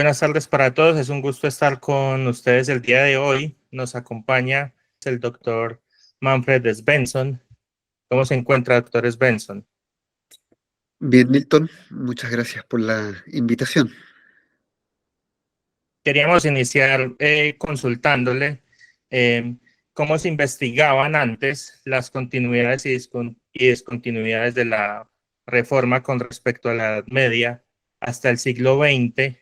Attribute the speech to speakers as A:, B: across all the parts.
A: Buenas tardes para todos, es un gusto estar con ustedes el día de hoy. Nos acompaña el doctor Manfred Svensson. ¿Cómo se encuentra, doctor Svensson?
B: Bien, Milton, muchas gracias por la invitación.
A: Queríamos iniciar consultándole eh, cómo se investigaban antes las continuidades y discontinuidades de la reforma con respecto a la Edad Media hasta el siglo XX,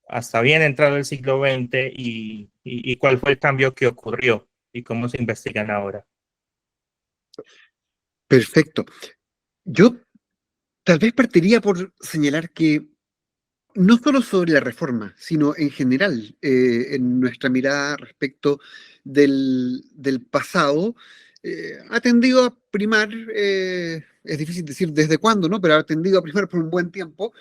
A: hasta bien entrado el siglo XX y cuál fue el cambio que ocurrió y cómo se investigan ahora.
B: Perfecto. Yo tal vez partiría por señalar que no solo sobre la reforma, sino en general, en nuestra mirada respecto del pasado, ha tendido a primar, es difícil decir desde cuándo, ¿no? Pero ha tendido a primar por un buen tiempo,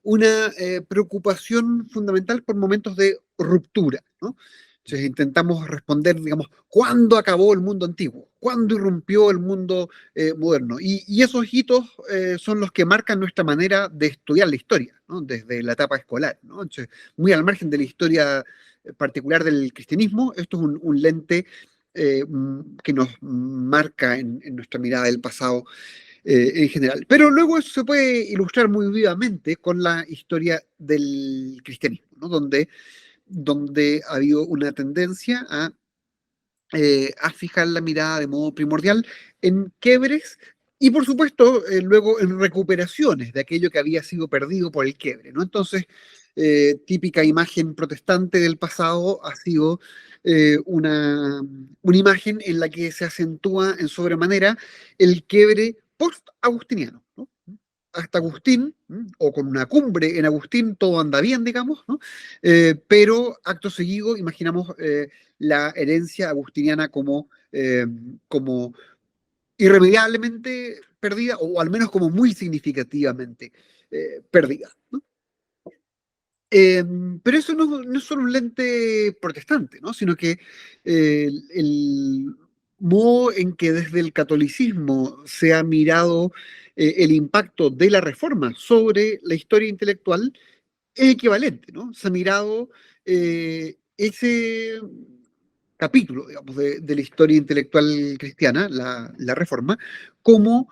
B: una preocupación fundamental por momentos de ruptura, ¿no? Entonces intentamos responder, digamos, ¿cuándo acabó el mundo antiguo? ¿Cuándo irrumpió el mundo moderno? Y esos hitos son los que marcan nuestra manera de estudiar la historia, ¿no? Desde la etapa escolar, ¿no? Entonces, muy al margen de la historia particular del cristianismo, esto es un lente que nos marca en nuestra mirada del pasado en general. Pero luego eso se puede ilustrar muy vivamente con la historia del cristianismo, ¿no? Donde ha habido una tendencia a fijar la mirada de modo primordial en quiebres y, por supuesto, luego en recuperaciones de aquello que había sido perdido por el quiebre, ¿no? Entonces, típica imagen protestante del pasado ha sido una imagen en la que se acentúa en sobremanera el quiebre post-agustiniano, ¿no? Hasta Agustín, o con una cumbre en Agustín, todo anda bien, digamos, ¿no? Pero acto seguido imaginamos la herencia agustiniana como irremediablemente perdida, o al menos como muy significativamente perdida, ¿no? Pero eso no es solo un lente protestante, ¿no? Sino que el modo en que desde el catolicismo se ha mirado el impacto de la reforma sobre la historia intelectual es equivalente, ¿no? Se ha mirado ese capítulo, digamos, de la historia intelectual cristiana, la Reforma, como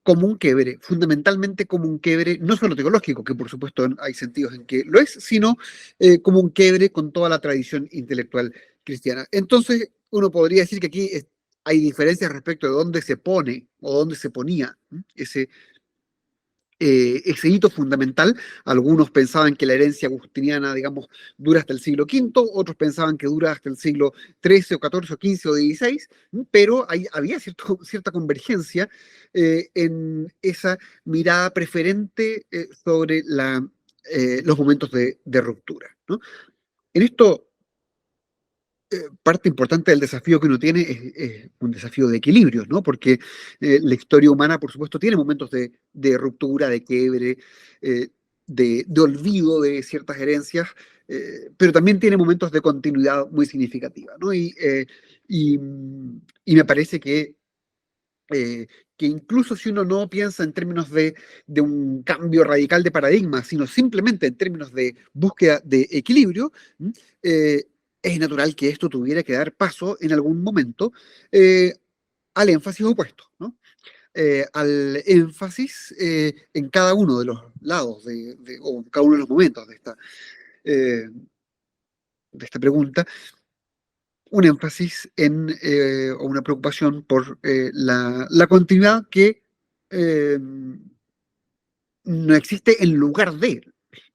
B: un quiebre, fundamentalmente como un quiebre, no solo teológico, que por supuesto hay sentidos en que lo es, sino como un quiebre con toda la tradición intelectual cristiana. Entonces, uno podría decir que aquí hay diferencias respecto de dónde se pone o dónde se ponía ese hito fundamental. Algunos pensaban que la herencia agustiniana, digamos, dura hasta el siglo V, otros pensaban que dura hasta el siglo XIII o XIV o XV o XVI, pero había cierta convergencia en esa mirada preferente sobre los momentos de ruptura, ¿no? En esto, parte importante del desafío que uno tiene es un desafío de equilibrio, ¿no? Porque la historia humana, por supuesto, tiene momentos de ruptura, de quiebre, de olvido de ciertas herencias, pero también tiene momentos de continuidad muy significativa, ¿no? Y, y me parece eh, que incluso si uno no piensa en términos de un cambio radical de paradigma, sino simplemente en términos de búsqueda de equilibrio, ¿m? Eh, es natural que esto tuviera que dar paso en algún momento eh, al énfasis opuesto, ¿no? Al énfasis en cada uno de los lados o en cada uno de los momentos eh, de esta pregunta, un énfasis o una preocupación por la continuidad que eh, no existe en lugar de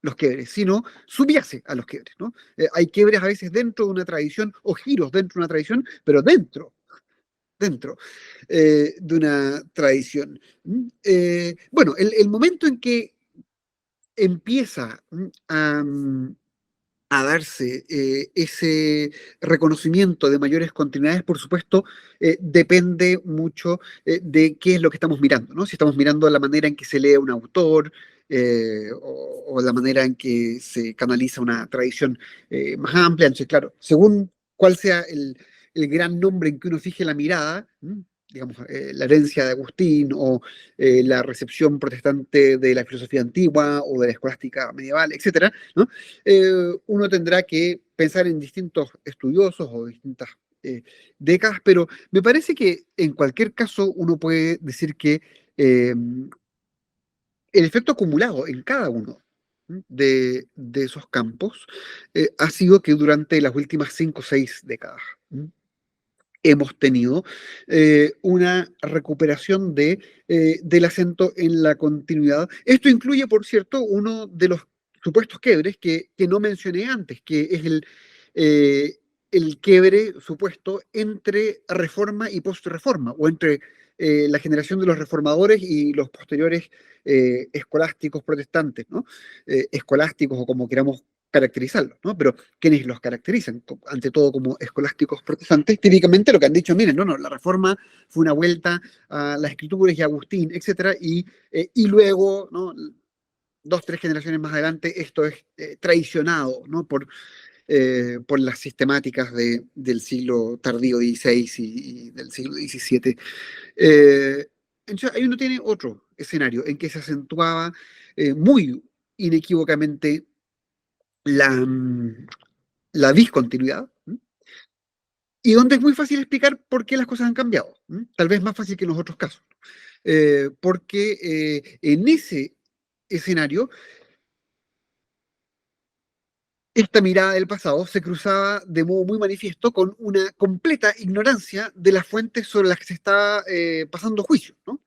B: los quiebres, sino subyace a los quiebres, ¿no? Hay quiebres a veces dentro de una tradición o giros dentro de una tradición, pero dentro de una tradición. Bueno, el momento en que empieza a darse ese reconocimiento de mayores continuidades, por supuesto, depende mucho de qué es lo que estamos mirando, ¿no? Si estamos mirando la manera en que se lee un autor o la manera en que se canaliza una tradición más amplia. Entonces, claro, según cuál sea el gran nombre en que uno fije la mirada, digamos, la herencia de Agustín o la recepción protestante de la filosofía antigua o de la escolástica medieval, etcétera, ¿no? Uno tendrá que pensar en distintos estudiosos o distintas décadas, pero me parece que en cualquier caso uno puede decir que el efecto acumulado en cada uno de esos campos ha sido que durante las últimas 5 o 6 décadas hemos tenido una recuperación del acento en la continuidad. Esto incluye, por cierto, uno de los supuestos quiebres que no mencioné antes, que es eh, el quiebre supuesto entre reforma y post-reforma, o entre la generación de los reformadores y los posteriores escolásticos protestantes, ¿no? Escolásticos o como queramos caracterizarlos, ¿no? Pero quienes los caracterizan, ante todo como escolásticos protestantes, típicamente lo que han dicho, miren, no, la reforma fue una vuelta a las escrituras y a Agustín, etcétera, y luego, ¿no? 2 o 3 generaciones más adelante, esto es traicionado, ¿no? Por las sistemáticas del siglo tardío XVI y del siglo XVII. Entonces, ahí uno tiene otro escenario en que se acentuaba muy inequívocamente la, la discontinuidad, y donde es muy fácil explicar por qué las cosas han cambiado, tal vez más fácil que en los otros casos, porque en ese escenario esta mirada del pasado se cruzaba de modo muy manifiesto con una completa ignorancia de las fuentes sobre las que se estaba pasando juicio, ¿no?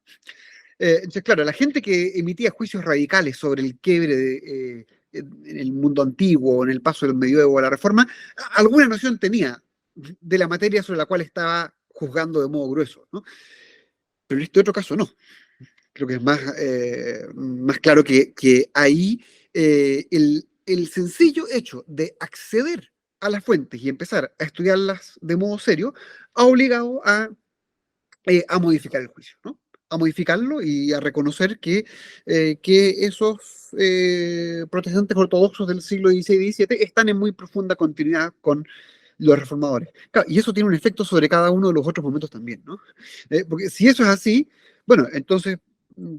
B: Entonces, claro, la gente que emitía juicios radicales sobre el quiebre en el mundo antiguo, en el paso del medioevo a la reforma, alguna noción tenía de la materia sobre la cual estaba juzgando de modo grueso, ¿no? Pero en este otro caso no. Creo que es más claro que ahí el sencillo hecho de acceder a las fuentes y empezar a estudiarlas de modo serio ha obligado a modificar el juicio, ¿no? A modificarlo y a reconocer que esos protestantes ortodoxos del siglo XVI y XVII están en muy profunda continuidad con los reformadores. Claro, y eso tiene un efecto sobre cada uno de los otros momentos también, ¿no? Porque si eso es así, bueno, entonces, mm,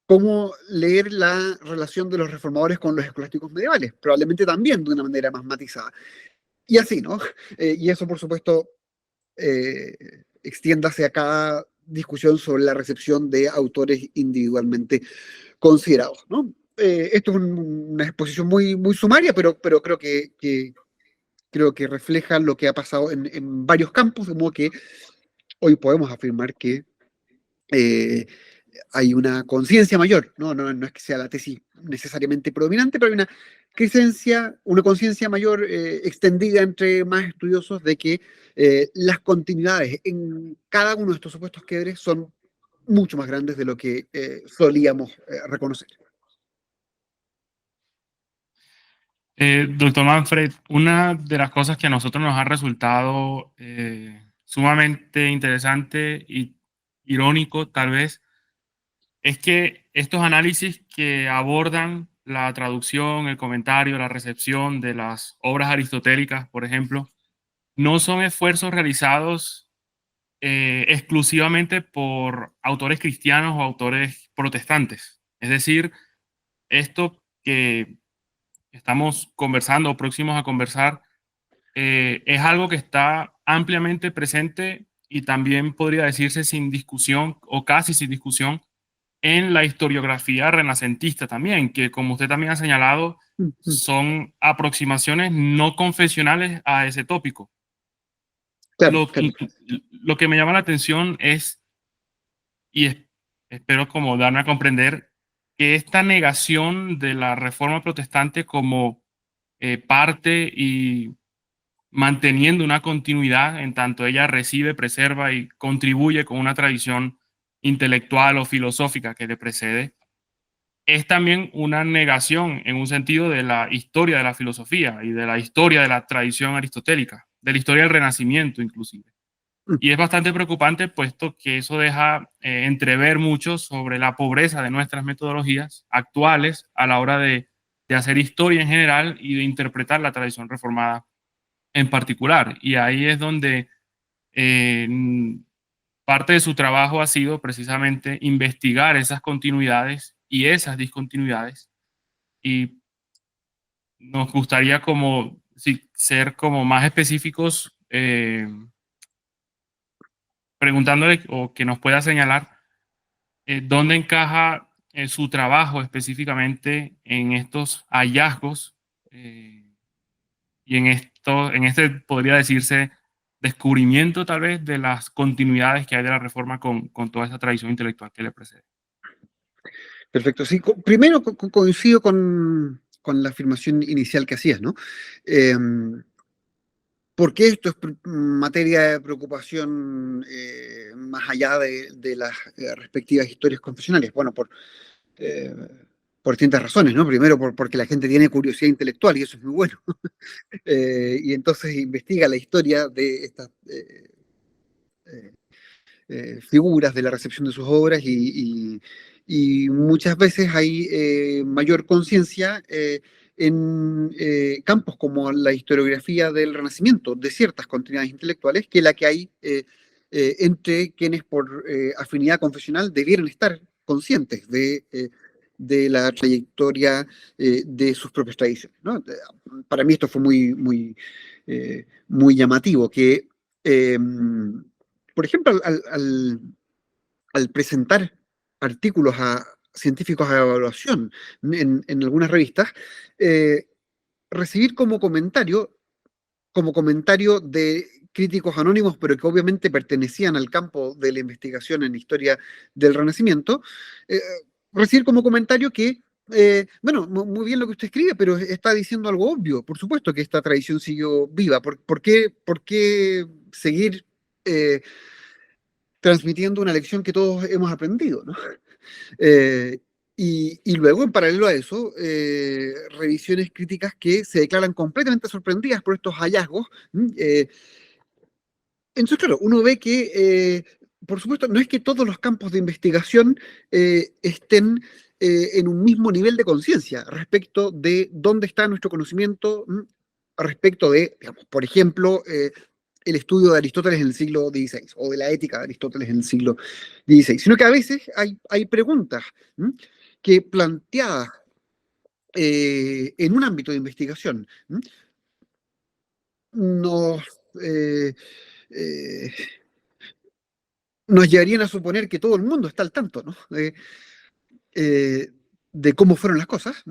B: ¿cómo leer la relación de los reformadores con los escolásticos medievales? Probablemente también de una manera más matizada. Y así, ¿no? Y eso, por supuesto, eh, extiéndase a cada discusión sobre la recepción de autores individualmente considerados, ¿no? Esto es una exposición muy, muy sumaria, pero creo que refleja lo que ha pasado en varios campos, de modo que hoy podemos afirmar que eh, hay una conciencia mayor, no es que sea la tesis necesariamente predominante, pero hay una conciencia mayor extendida entre más estudiosos de que las continuidades en cada uno de estos supuestos quiebres son mucho más grandes de lo que solíamos reconocer.
C: Doctor Manfred, una de las cosas que a nosotros nos ha resultado sumamente interesante y irónico, tal vez, es que estos análisis que abordan la traducción, el comentario, la recepción de las obras aristotélicas, por ejemplo, no son esfuerzos realizados exclusivamente por autores cristianos o autores protestantes. Es decir, esto que estamos conversando o próximos a conversar es algo que está ampliamente presente y también podría decirse sin discusión o casi sin discusión en la historiografía renacentista también, que como usted también ha señalado, son aproximaciones no confesionales a ese tópico.
B: Claro,
C: Lo,
B: claro.
C: lo que me llama la atención es, y espero como darme a comprender, que esta negación de la reforma protestante como parte y manteniendo una continuidad en tanto ella recibe, preserva y contribuye con una tradición intelectual o filosófica que le precede, es también una negación en un sentido de la historia de la filosofía y de la historia de la tradición aristotélica, de la historia del Renacimiento inclusive. Y es bastante preocupante puesto que eso deja entrever mucho sobre la pobreza de nuestras metodologías actuales a la hora de hacer historia en general y de interpretar la tradición reformada en particular. Y ahí es donde parte de su trabajo ha sido precisamente investigar esas continuidades y esas discontinuidades, y nos gustaría como ser como más específicos, preguntándole o que nos pueda señalar dónde encaja su trabajo específicamente en estos hallazgos y en este podría decirse descubrimiento tal vez de las continuidades que hay de la Reforma con toda esa tradición intelectual que le precede.
B: Perfecto, sí. Primero coincido con la afirmación inicial que hacías, ¿no? Porque esto es materia de preocupación más allá de las respectivas historias confesionales. Bueno, eh, por distintas razones, ¿no? Primero, porque la gente tiene curiosidad intelectual y eso es muy bueno. Y entonces investiga la historia de estas eh, figuras de la recepción de sus obras y muchas veces hay mayor conciencia en campos como la historiografía del Renacimiento, de ciertas continuidades intelectuales, que la que hay entre quienes por afinidad confesional debieran estar conscientes de la trayectoria de sus propias tradiciones, ¿no? Para mí esto fue muy llamativo, que por ejemplo, al presentar artículos a científicos a evaluación en algunas revistas, eh, recibir como comentario de críticos anónimos, pero que obviamente pertenecían al campo de la investigación en historia del Renacimiento, eh, recibir como comentario que, bueno, muy bien lo que usted escribe, pero está diciendo algo obvio. Por supuesto que esta tradición siguió viva. ¿Por qué seguir transmitiendo una lección que todos hemos aprendido, ¿no? Eh, y luego, en paralelo a eso, revisiones críticas que se declaran completamente sorprendidas por estos hallazgos. Entonces, claro, uno ve que, por supuesto, no es que todos los campos de investigación estén en un mismo nivel de conciencia respecto de dónde está nuestro conocimiento, respecto de, digamos, por ejemplo, el estudio de Aristóteles en el siglo XVI o de la ética de Aristóteles en el siglo XVI, sino que a veces hay preguntas que planteadas en un ámbito de investigación nos, eh, eh, nos llevarían a suponer que todo el mundo está al tanto, ¿no? Eh, de cómo fueron las cosas,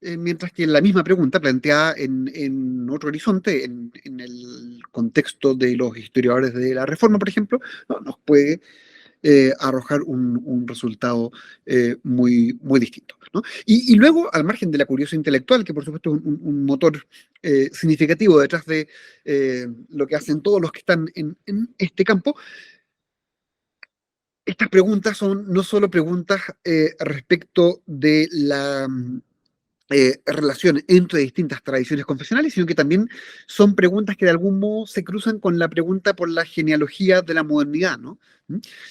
B: mientras que la misma pregunta planteada en otro horizonte, en el contexto de los historiadores de la Reforma, por ejemplo, no, nos puede arrojar un resultado muy distinto, ¿no? Y luego, al margen de la curiosidad intelectual, que por supuesto es un motor significativo detrás de lo que hacen todos los que están en este campo, estas preguntas son no solo preguntas respecto de la relación entre distintas tradiciones confesionales, sino que también son preguntas que de algún modo se cruzan con la pregunta por la genealogía de la modernidad, ¿no?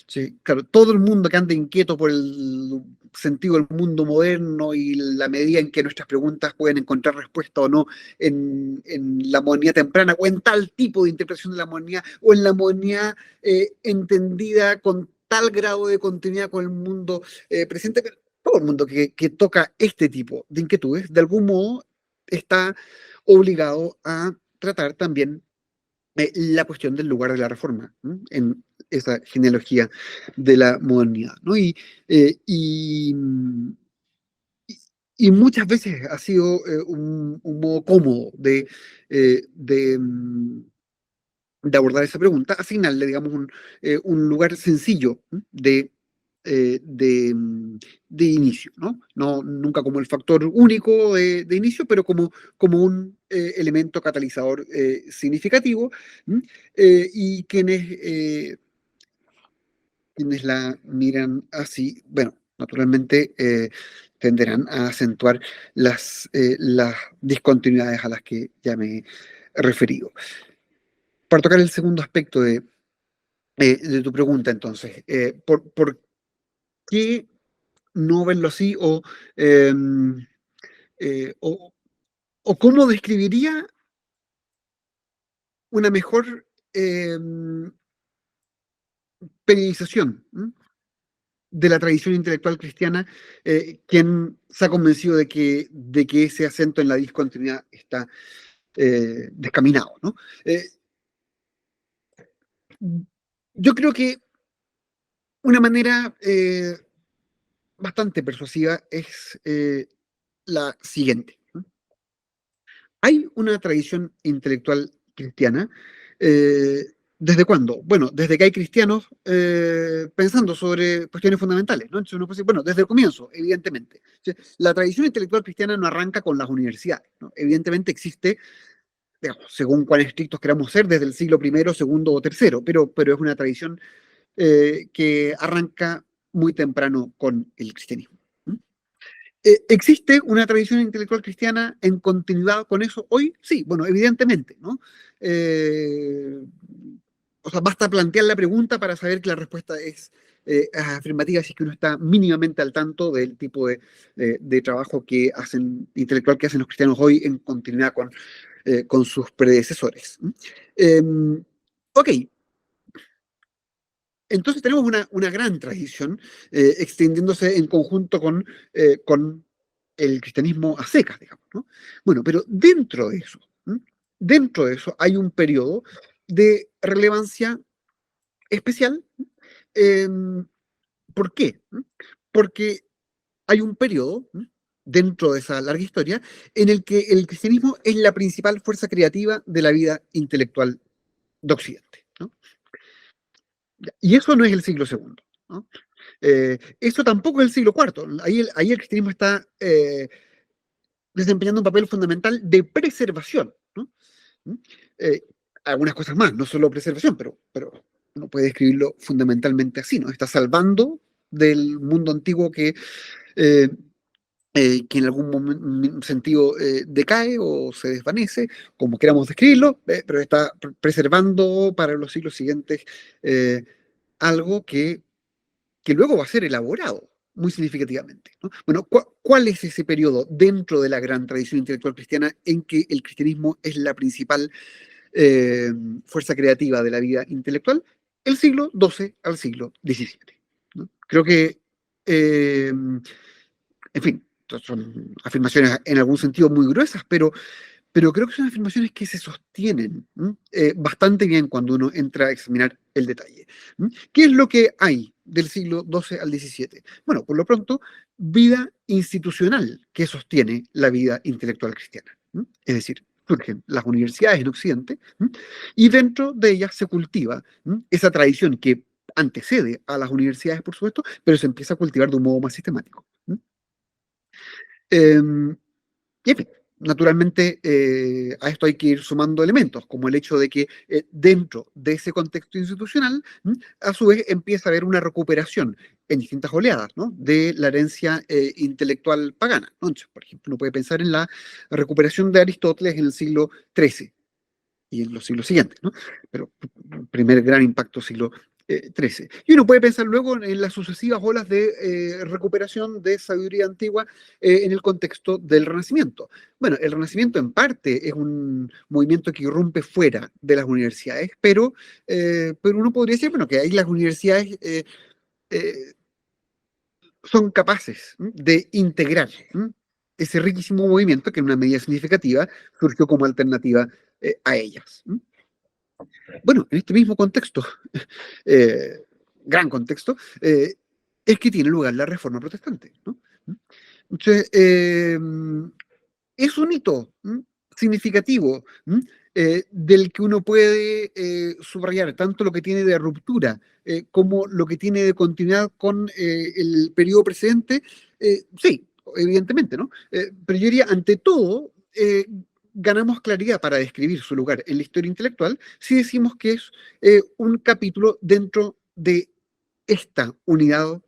B: Sí, claro, todo el mundo que anda inquieto por el sentido del mundo moderno y la medida en que nuestras preguntas pueden encontrar respuesta o no en la modernidad temprana o en tal tipo de interpretación de la modernidad o en la modernidad entendida con tal grado de continuidad con el mundo presente, pero todo el mundo que toca este tipo de inquietudes, de algún modo, está obligado a tratar también la cuestión del lugar de la reforma, ¿no? En esa genealogía de la modernidad, ¿no? Eh, y, y muchas veces ha sido un modo cómodo de abordar esa pregunta, asignarle, digamos, un lugar sencillo de inicio, ¿no? No, nunca como el factor único de inicio, pero como un elemento catalizador significativo, y quienes la miran así, bueno, naturalmente tenderán a acentuar las discontinuidades a las que ya me he referido. Para tocar el segundo aspecto de tu pregunta, entonces, ¿por qué no verlo así eh, eh, o, o cómo describiría una mejor periodización de la tradición intelectual cristiana, quien se ha convencido de que ese acento en la discontinuidad está descaminado, ¿no? Yo creo que una manera bastante persuasiva es la siguiente. Hay una tradición intelectual cristiana. ¿Desde cuándo? Bueno, desde que hay cristianos pensando sobre cuestiones fundamentales, ¿no? Entonces uno puede decir, bueno, desde el comienzo, evidentemente. La tradición intelectual cristiana no arranca con las universidades, ¿no? Evidentemente existe, digamos, según cuán estrictos queramos ser, desde el siglo I, segundo o tercero, pero es una tradición que arranca muy temprano con el cristianismo. ¿Existe una tradición intelectual cristiana en continuidad con eso hoy? Sí, bueno, evidentemente, ¿no? O sea, basta plantear la pregunta para saber que la respuesta es afirmativa si es que uno está mínimamente al tanto del tipo de trabajo intelectual que hacen los cristianos hoy en continuidad con sus predecesores. Ok, entonces tenemos una gran tradición extendiéndose en conjunto con el cristianismo a secas, digamos, ¿no? Bueno, pero dentro de eso hay un periodo de relevancia especial. ¿Por qué? Porque hay un periodo dentro de esa larga historia en el que el cristianismo es la principal fuerza creativa de la vida intelectual de Occidente, ¿no? Y eso no es el siglo segundo, ¿no? Eso tampoco es el siglo cuarto. Ahí el cristianismo está desempeñando un papel fundamental de preservación, ¿no? Eh, Algunas cosas más, no solo preservación, pero uno puede describirlo fundamentalmente así, ¿no? Está salvando del mundo antiguo que en algún sentido decae o se desvanece, como queramos describirlo, pero está preservando para los siglos siguientes algo que luego va a ser elaborado muy significativamente, ¿no? Bueno, ¿cuál es ese periodo dentro de la gran tradición intelectual cristiana en que el cristianismo es la principal fuerza creativa de la vida intelectual? El siglo XII al siglo XVII, ¿no? Creo que, en fin, son afirmaciones en algún sentido muy gruesas, pero creo que son afirmaciones que se sostienen bastante bien cuando uno entra a examinar el detalle. ¿Qué es lo que hay del siglo XII al XVII? Bueno, por lo pronto, vida institucional que sostiene la vida intelectual cristiana. Es decir, surgen las universidades en Occidente y dentro de ellas se cultiva esa tradición que antecede a las universidades, por supuesto, pero se empieza a cultivar de un modo más sistemático. Y en fin, naturalmente a esto hay que ir sumando elementos, como el hecho de que dentro de ese contexto institucional, a su vez empieza a haber una recuperación en distintas oleadas, ¿no? De la herencia intelectual pagana, ¿no? Entonces, por ejemplo, uno puede pensar en la recuperación de Aristóteles en el siglo XIII y en los siglos siguientes, ¿no? Pero primer gran impacto siglo XIII. Y uno puede pensar luego en las sucesivas olas de recuperación de sabiduría antigua en el contexto del Renacimiento. Bueno, el Renacimiento en parte es un movimiento que irrumpe fuera de las universidades, pero uno podría decir, bueno, que ahí las universidades eh, son capaces de integrar ese riquísimo movimiento que en una medida significativa surgió como alternativa a ellas. Bueno, en este mismo contexto, gran contexto, es que tiene lugar la Reforma Protestante, ¿no? Entonces, es un hito significativo del que uno puede subrayar tanto lo que tiene de ruptura como lo que tiene de continuidad con el periodo precedente. Sí, evidentemente, ¿no? Pero yo diría, ante todo, ganamos claridad para describir su lugar en la historia intelectual si decimos que es un capítulo dentro de esta unidad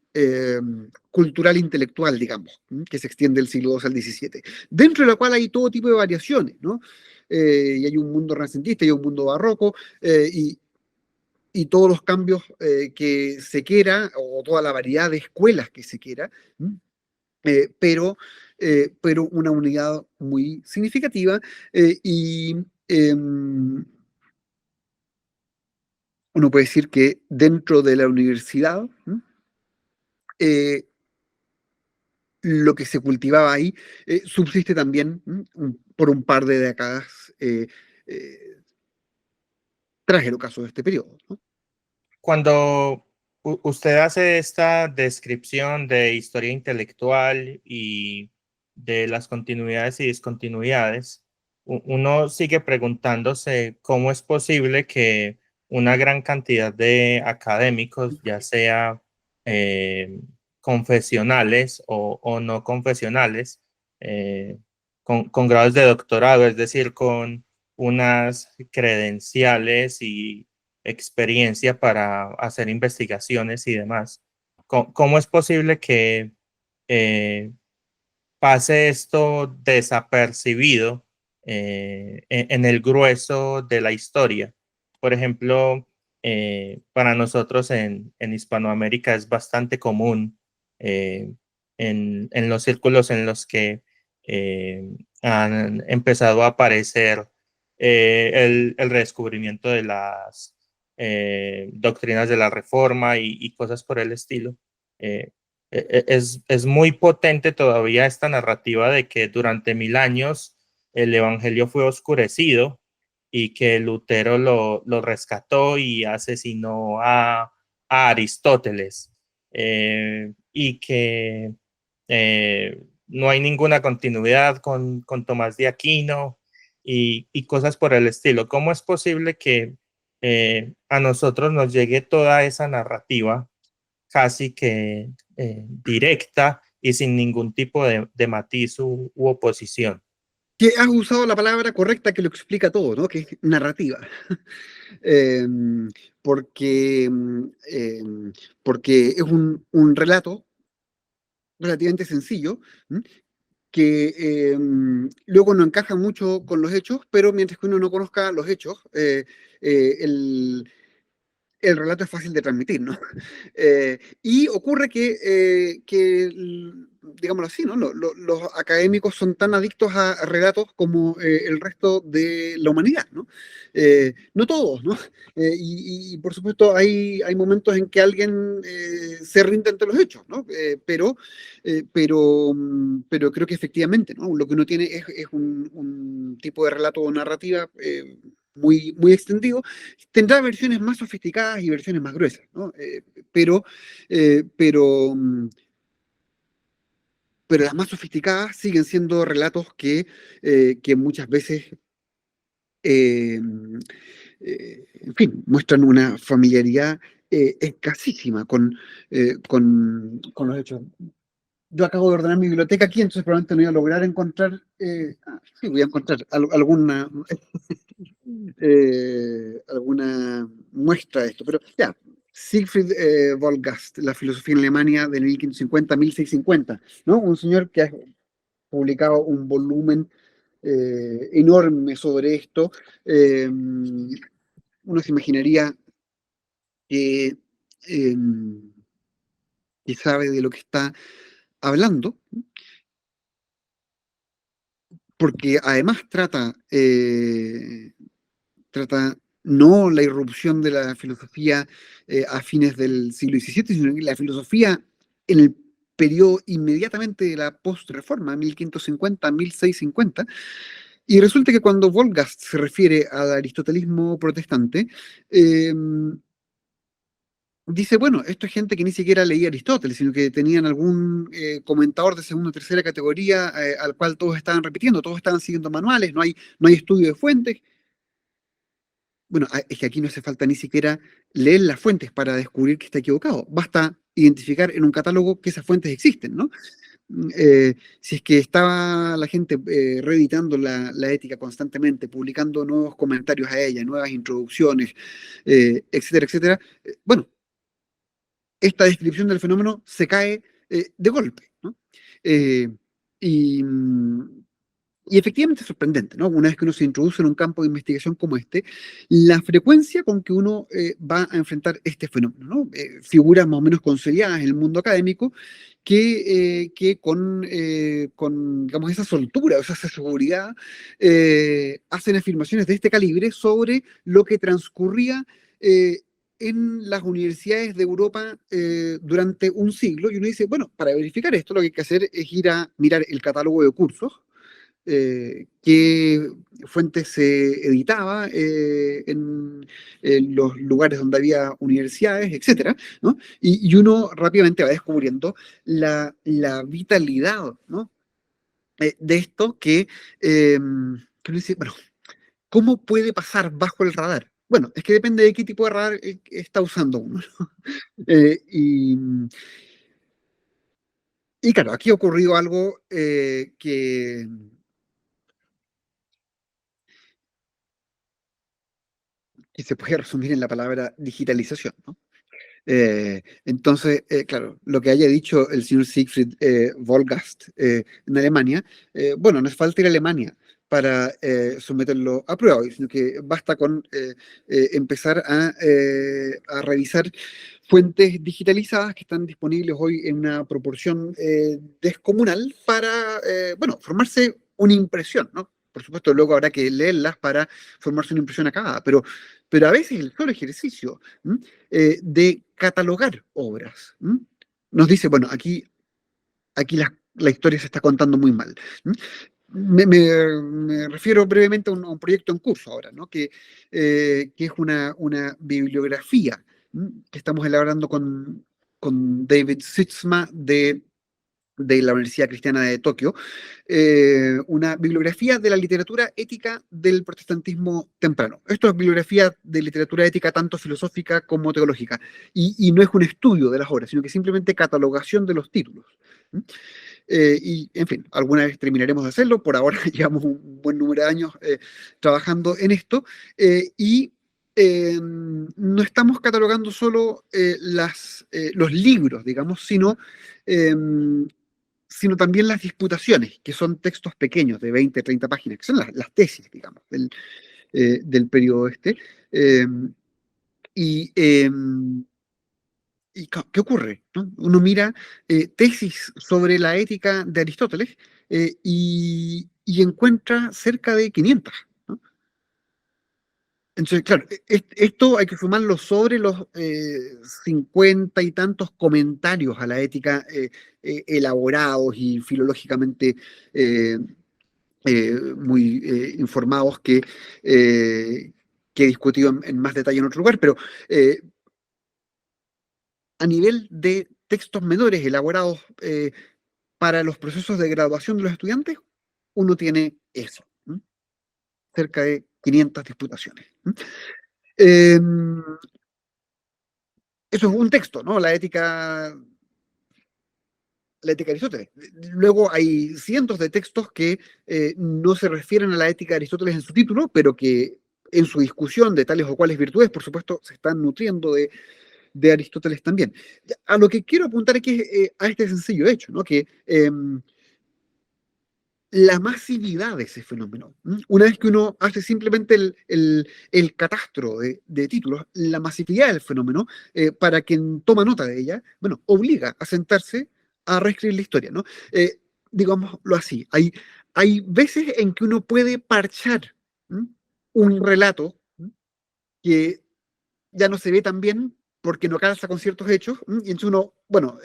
B: cultural intelectual, digamos, que se extiende del siglo II al XVII, dentro de la cual hay todo tipo de variaciones, ¿no? Y hay un mundo renacentista, y hay un mundo barroco, y todos los cambios que se quiera, o toda la variedad de escuelas que se quiera, pero una unidad muy significativa y uno puede decir que dentro de la universidad, lo que se cultivaba ahí subsiste también por un par de décadas eh, tras el ocaso de este periodo, ¿no?
A: Cuando usted hace esta descripción de historia intelectual y de las continuidades y discontinuidades, uno sigue preguntándose cómo es posible que una gran cantidad de académicos, ya sea eh, confesionales o no confesionales, con grados de doctorado, es decir, con unas credenciales y experiencia para hacer investigaciones y demás. ¿Cómo es posible que pase esto desapercibido en el grueso de la historia? Por ejemplo, para nosotros en Hispanoamérica es bastante común en los círculos en los que han empezado a aparecer el redescubrimiento de las doctrinas de la Reforma y cosas por el estilo. Es muy potente todavía esta narrativa de que durante 1000 años el evangelio fue oscurecido y que Lutero lo rescató y asesinó a Aristóteles, y que no hay ninguna continuidad con Tomás de Aquino y cosas por el estilo. ¿Cómo es posible que a nosotros nos llegue toda esa narrativa casi que directa y sin ningún tipo de matiz u oposición?
B: Que has usado la palabra correcta que lo explica todo, ¿no? Que es narrativa. Eh, porque, porque es un relato relativamente sencillo, ¿m? Que luego no encaja mucho con los hechos, pero mientras que uno no conozca los hechos, el, el relato es fácil de transmitir, ¿no? Y ocurre digámoslo así, ¿no? Los académicos son tan adictos a relatos como el resto de la humanidad, ¿no? No todos, ¿no? Por supuesto hay momentos en que alguien se rinde ante los hechos, ¿no? Pero creo que efectivamente, ¿no? Lo que uno tiene es un tipo de relato o narrativa muy extendido. Tendrá versiones más sofisticadas y versiones más gruesas, ¿no? Pero, eh, pero, mm, pero las más sofisticadas siguen siendo relatos que muchas veces, eh, en fin, muestran una familiaridad escasísima con los hechos. Yo acabo de ordenar mi biblioteca aquí, entonces probablemente no voy a lograr encontrar, sí, voy a encontrar alguna muestra de esto, pero ya, Siegfried Wolgast, La filosofía en Alemania de 1550 a 1650, ¿no? Un señor que ha publicado un volumen enorme sobre esto. Uno se imaginaría que, eh, que sabe de lo que está hablando, porque además trata no la irrupción de la filosofía a fines del siglo XVII, sino que la filosofía en el periodo inmediatamente de la post-reforma, 1550 a 1650. Y resulta que cuando Wolgast se refiere al aristotelismo protestante, eh, dice, bueno, esto es gente que ni siquiera leía Aristóteles, sino que tenían algún comentador de segunda o tercera categoría al cual todos estaban repitiendo, todos estaban siguiendo manuales, no hay estudio de fuentes. Bueno, es que aquí no hace falta ni siquiera leer las fuentes para descubrir que está equivocado. Basta identificar en un catálogo que esas fuentes existen, ¿no? Si es que estaba la gente reeditando la ética constantemente, publicando nuevos comentarios a ella, nuevas introducciones, etcétera, etcétera, bueno, esta descripción del fenómeno se cae de golpe, ¿no? Eh, y, y efectivamente es sorprendente, ¿no? Una vez que uno se introduce en un campo de investigación como este, la frecuencia con que uno va a enfrentar este fenómeno, ¿no? Figuras más o menos consolidadas en el mundo académico que con, digamos, esa soltura, esa seguridad, hacen afirmaciones de este calibre sobre lo que transcurría en las universidades de Europa durante un siglo, y uno dice, bueno, para verificar esto lo que hay que hacer es ir a mirar el catálogo de cursos, qué fuentes se editaba en los lugares donde había universidades, etcétera, ¿no? Y uno rápidamente va descubriendo la vitalidad, ¿no? De esto que uno dice, bueno, ¿cómo puede pasar bajo el radar? Bueno, es que depende de qué tipo de radar está usando uno, ¿no? Y, y claro, aquí ha ocurrido algo que se puede resumir en la palabra digitalización, ¿no? Entonces, claro, lo que haya dicho el señor Siegfried Wolgast en Alemania, bueno, no es falta ir a Alemania para someterlo a prueba, sino que basta con empezar a revisar fuentes digitalizadas que están disponibles hoy en una proporción descomunal para, bueno, formarse una impresión, ¿no? Por supuesto, luego habrá que leerlas para formarse una impresión acabada, pero a veces el solo ejercicio de catalogar obras nos dice, bueno, aquí la historia se está contando muy mal. Me refiero brevemente a un proyecto en curso ahora, ¿no? Que es una bibliografía que estamos elaborando con David Sitzma de la Universidad Cristiana de Tokio, una bibliografía de la literatura ética del protestantismo temprano. Esto es bibliografía de literatura ética tanto filosófica como teológica, y no es un estudio de las obras, sino que simplemente catalogación de los títulos. Y, en fin, alguna vez terminaremos de hacerlo, por ahora llevamos un buen número de años trabajando en esto, y no estamos catalogando solo los libros, digamos, sino también las disputaciones, que son textos pequeños de 20, 30 páginas, que son las tesis, digamos, del periodo este. Eh, y, eh, ¿Qué ocurre? ¿No? Uno mira tesis sobre la ética de Aristóteles y encuentra cerca de 500. ¿No? Entonces, claro, esto hay que sumarlo sobre los 50 y tantos comentarios a la ética elaborados y filológicamente eh, muy informados que he discutido en más detalle en otro lugar, pero a nivel de textos menores elaborados para los procesos de graduación de los estudiantes, uno tiene eso, ¿m? Cerca de 500 disputaciones. Eh, Eso es un texto, ¿no? La ética de Aristóteles. Luego hay cientos de textos que no se refieren a la ética de Aristóteles en su título, pero que en su discusión de tales o cuales virtudes, por supuesto, se están nutriendo de Aristóteles también. A lo que quiero apuntar aquí es a este sencillo hecho, ¿no? Que la masividad de ese fenómeno, una vez que uno hace simplemente el catastro de títulos, la masividad del fenómeno, para quien toma nota de ella, bueno, obliga a sentarse a reescribir la historia, ¿no? Digámoslo así, hay veces en que uno puede parchar un relato que ya no se ve tan bien porque no calza con ciertos hechos, y entonces uno, bueno,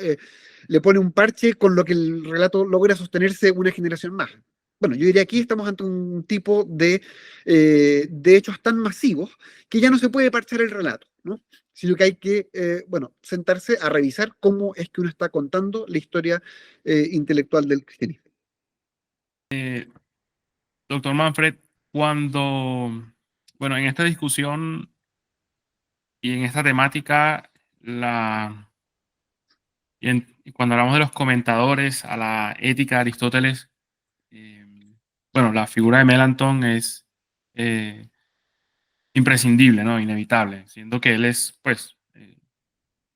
B: le pone un parche con lo que el relato logra sostenerse una generación más. Bueno, yo diría aquí estamos ante un tipo de hechos tan masivos que ya no se puede parchar el relato, ¿no? Sino que hay que, bueno, sentarse a revisar cómo es que uno está contando la historia intelectual del cristianismo.
C: Doctor Manfred, bueno, en esta discusión y en esta temática, y cuando hablamos de los comentadores a la ética de Aristóteles, bueno, la figura de Melanchthon es imprescindible, ¿no? Inevitable, siendo que él es, pues,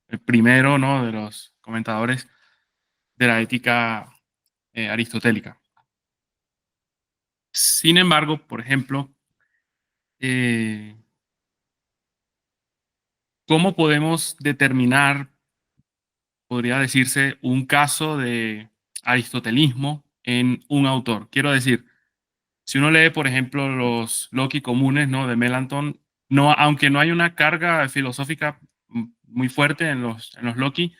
C: el primero, ¿no? De los comentadores de la ética aristotélica. Sin embargo, por ejemplo, ¿cómo podemos determinar, podría decirse, un caso de aristotelismo en un autor? Quiero decir, si uno lee, por ejemplo, los loci comunes, ¿no? De Melanchthon, no, aunque no hay una carga filosófica muy fuerte en los Loki,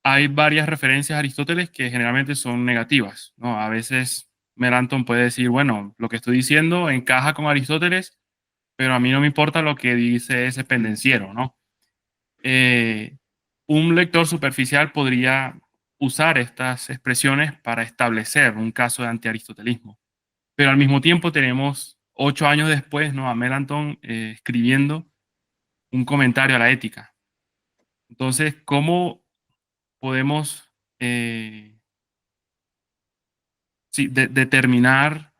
C: hay varias referencias a Aristóteles que generalmente son negativas, ¿no? A veces Melanchthon puede decir, bueno, lo que estoy diciendo encaja con Aristóteles, pero a mí no me importa lo que dice ese pendenciero, ¿no? Un lector superficial podría usar estas expresiones para establecer un caso de antiaristotelismo. Pero al mismo tiempo tenemos 8 años después, ¿no?, a Melanchthon escribiendo un comentario a la ética. Entonces, ¿cómo podemos determinar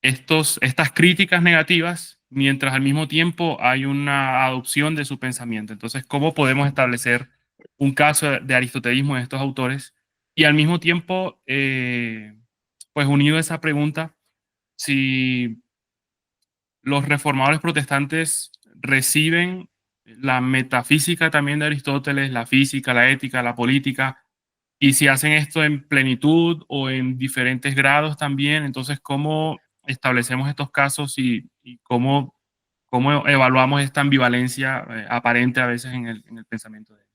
C: estas críticas negativas mientras al mismo tiempo hay una adopción de su pensamiento? Entonces, ¿cómo podemos establecer un caso de aristotelismo en estos autores? Y al mismo tiempo, pues unido a esa pregunta, si los reformadores protestantes reciben la metafísica también de Aristóteles, la física, la ética, la política, y si hacen esto en plenitud o en diferentes grados también, entonces, ¿cómo establecemos estos casos y cómo evaluamos esta ambivalencia aparente a veces en el pensamiento de él?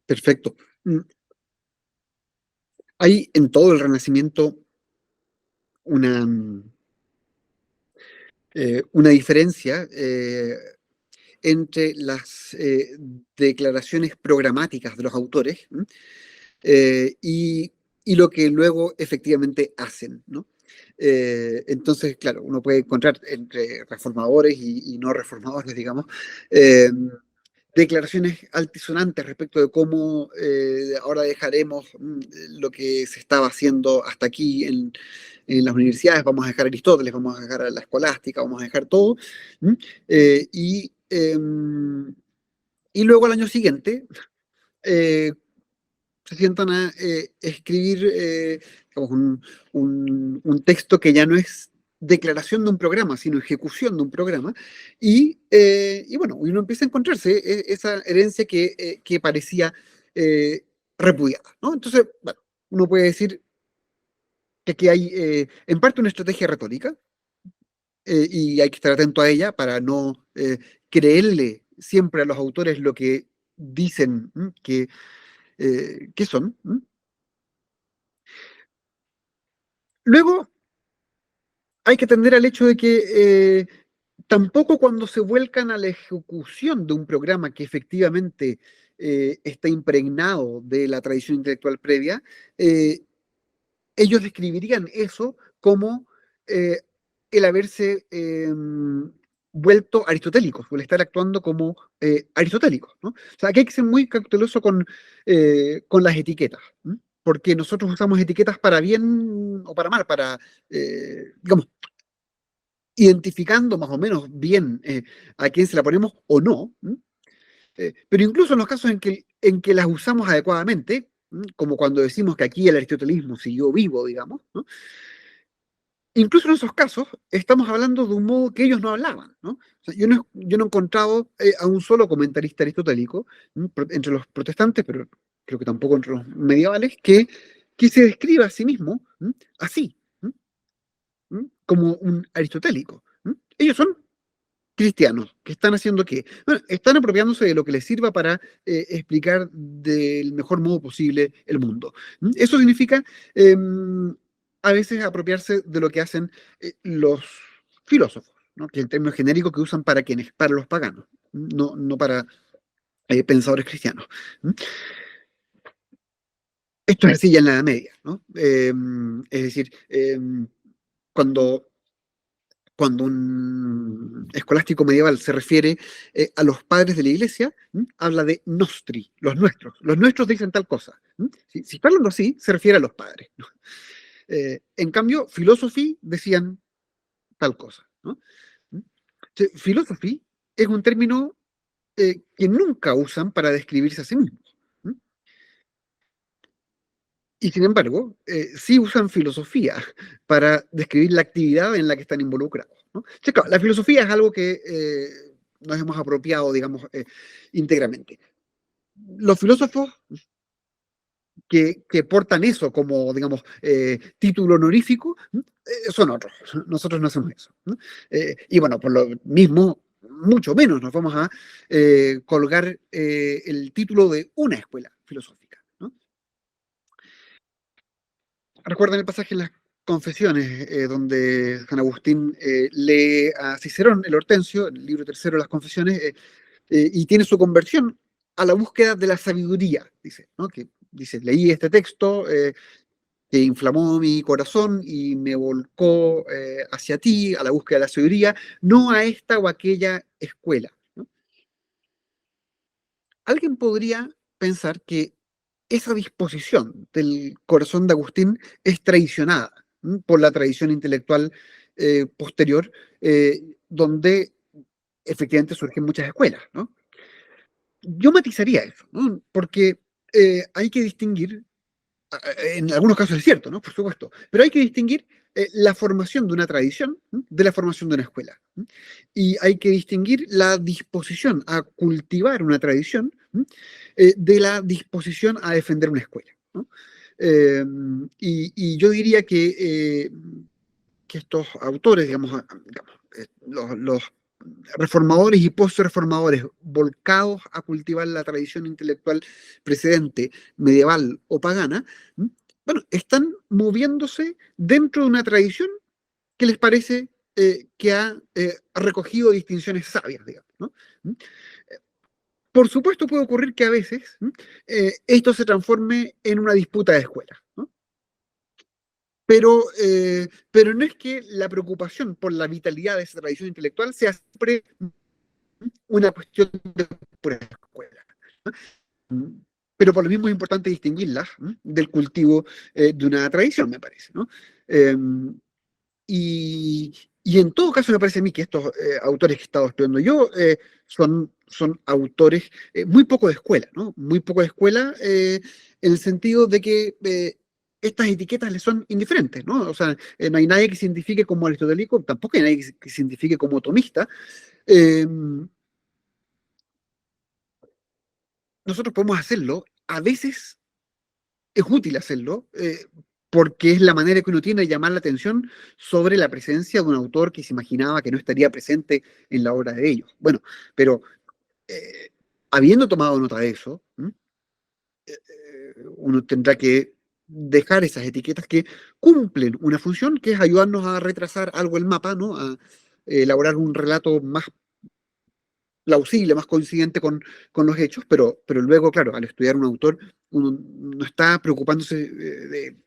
B: Perfecto. Hay en todo el Renacimiento una diferencia entre las declaraciones programáticas de los autores y lo que luego efectivamente hacen, ¿no? Entonces, claro, uno puede encontrar entre reformadores y no reformadores, digamos, declaraciones altisonantes respecto de cómo ahora dejaremos lo que se estaba haciendo hasta aquí en las universidades, vamos a dejar Aristóteles, vamos a dejar la escolástica, vamos a dejar todo. Y luego al año siguiente se sientan a escribir digamos, un texto que ya no es declaración de un programa, sino ejecución de un programa, y bueno, uno empieza a encontrarse esa herencia que parecía repudiada, ¿no? Entonces, bueno, uno puede decir que aquí hay en parte una estrategia retórica, y hay que estar atento a ella para no creerle siempre a los autores lo que dicen que son. Luego, hay que atender al hecho de que tampoco cuando se vuelcan a la ejecución de un programa que efectivamente está impregnado de la tradición intelectual previa, ellos describirían eso como el haberse vuelto aristotélicos, o el estar actuando como aristotélicos, ¿no? O sea, aquí hay que ser muy cauteloso con las etiquetas, ¿no? Porque nosotros usamos etiquetas para bien o para mal, para, digamos, identificando más o menos bien a quién se la ponemos o no, ¿no? Pero incluso en los casos en que las usamos adecuadamente, ¿no?, como cuando decimos que aquí el aristotelismo siguió vivo, digamos, ¿no?, incluso en esos casos estamos hablando de un modo que ellos no hablaban, ¿no? O sea, yo no he encontrado a un solo comentarista aristotélico, ¿no?, entre los protestantes, pero creo que tampoco entre los medievales, que se describa a sí mismo, ¿no?, así, ¿no?, como un aristotélico, ¿no? Ellos son cristianos, que están haciendo qué? Bueno, están apropiándose de lo que les sirva para explicar del mejor modo posible el mundo. Eso significa a veces apropiarse de lo que hacen los filósofos, ¿no?, que es el término genérico que usan para quienes, para los paganos, no para pensadores cristianos. Esto es así ya en la Edad Media, ¿no? Es decir, cuando un escolástico medieval se refiere a los padres de la iglesia, habla de nostri, los nuestros. Los nuestros dicen tal cosa. Si está hablando así, se refiere a los padres, ¿no? En cambio, philosophy decían tal cosa, ¿no? Philosophy es un término que nunca usan para describirse a sí mismos. Y sin embargo, sí usan filosofía para describir la actividad en la que están involucrados, ¿no? Sí, claro, la filosofía es algo que nos hemos apropiado, digamos, íntegramente. Los filósofos que portan eso como, digamos, título honorífico, son otros. Nosotros no hacemos eso, ¿no? Y bueno, por lo mismo, mucho menos nos vamos a colgar el título de una escuela filosófica, ¿no? Recuerden el pasaje en las Confesiones, donde San Agustín lee a Cicerón, el Hortensio, el libro tercero de las Confesiones, y tiene su conversión a la búsqueda de la sabiduría, dice, ¿no? Que dice, leí este texto que inflamó mi corazón y me volcó hacia ti, a la búsqueda de la sabiduría, no a esta o aquella escuela, ¿no? Alguien podría pensar que esa disposición del corazón de Agustín es traicionada por la tradición intelectual posterior, donde efectivamente surgen muchas escuelas, ¿no? Yo matizaría eso, ¿no? Porque hay que distinguir, en algunos casos es cierto, ¿no? Por supuesto, pero hay que distinguir la formación de una tradición de la formación de una escuela. Y hay que distinguir la disposición a cultivar una tradición de la disposición a defender una escuela, ¿no? Y yo diría que estos autores, los reformadores y post-reformadores volcados a cultivar la tradición intelectual precedente, medieval o pagana, bueno, están moviéndose dentro de una tradición que les parece que ha recogido distinciones sabias, digamos, ¿no? Por supuesto puede ocurrir que a veces esto se transforme en una disputa de escuelas, ¿no? Pero no es que la preocupación por la vitalidad de esa tradición intelectual sea siempre una cuestión de pura escuela. Pero por lo mismo es importante distinguirlas del cultivo de una tradición, me parece, ¿no? Y en todo caso me parece a mí que estos autores que he estado estudiando yo son autores muy poco de escuela, ¿no? Muy poco de escuela en el sentido de que estas etiquetas les son indiferentes, ¿no? O sea, no hay nadie que se identifique como aristotélico, tampoco hay nadie que se identifique como tomista. Eh, Nosotros podemos hacerlo, a veces es útil hacerlo, porque es la manera que uno tiene de llamar la atención sobre la presencia de un autor que se imaginaba que no estaría presente en la obra de ellos. Bueno, pero habiendo tomado nota de eso, uno tendrá que dejar esas etiquetas que cumplen una función, que es ayudarnos a retrasar algo el mapa, ¿no? A elaborar un relato más plausible, más coincidente con los hechos, pero luego, claro, al estudiar un autor, uno no está preocupándose de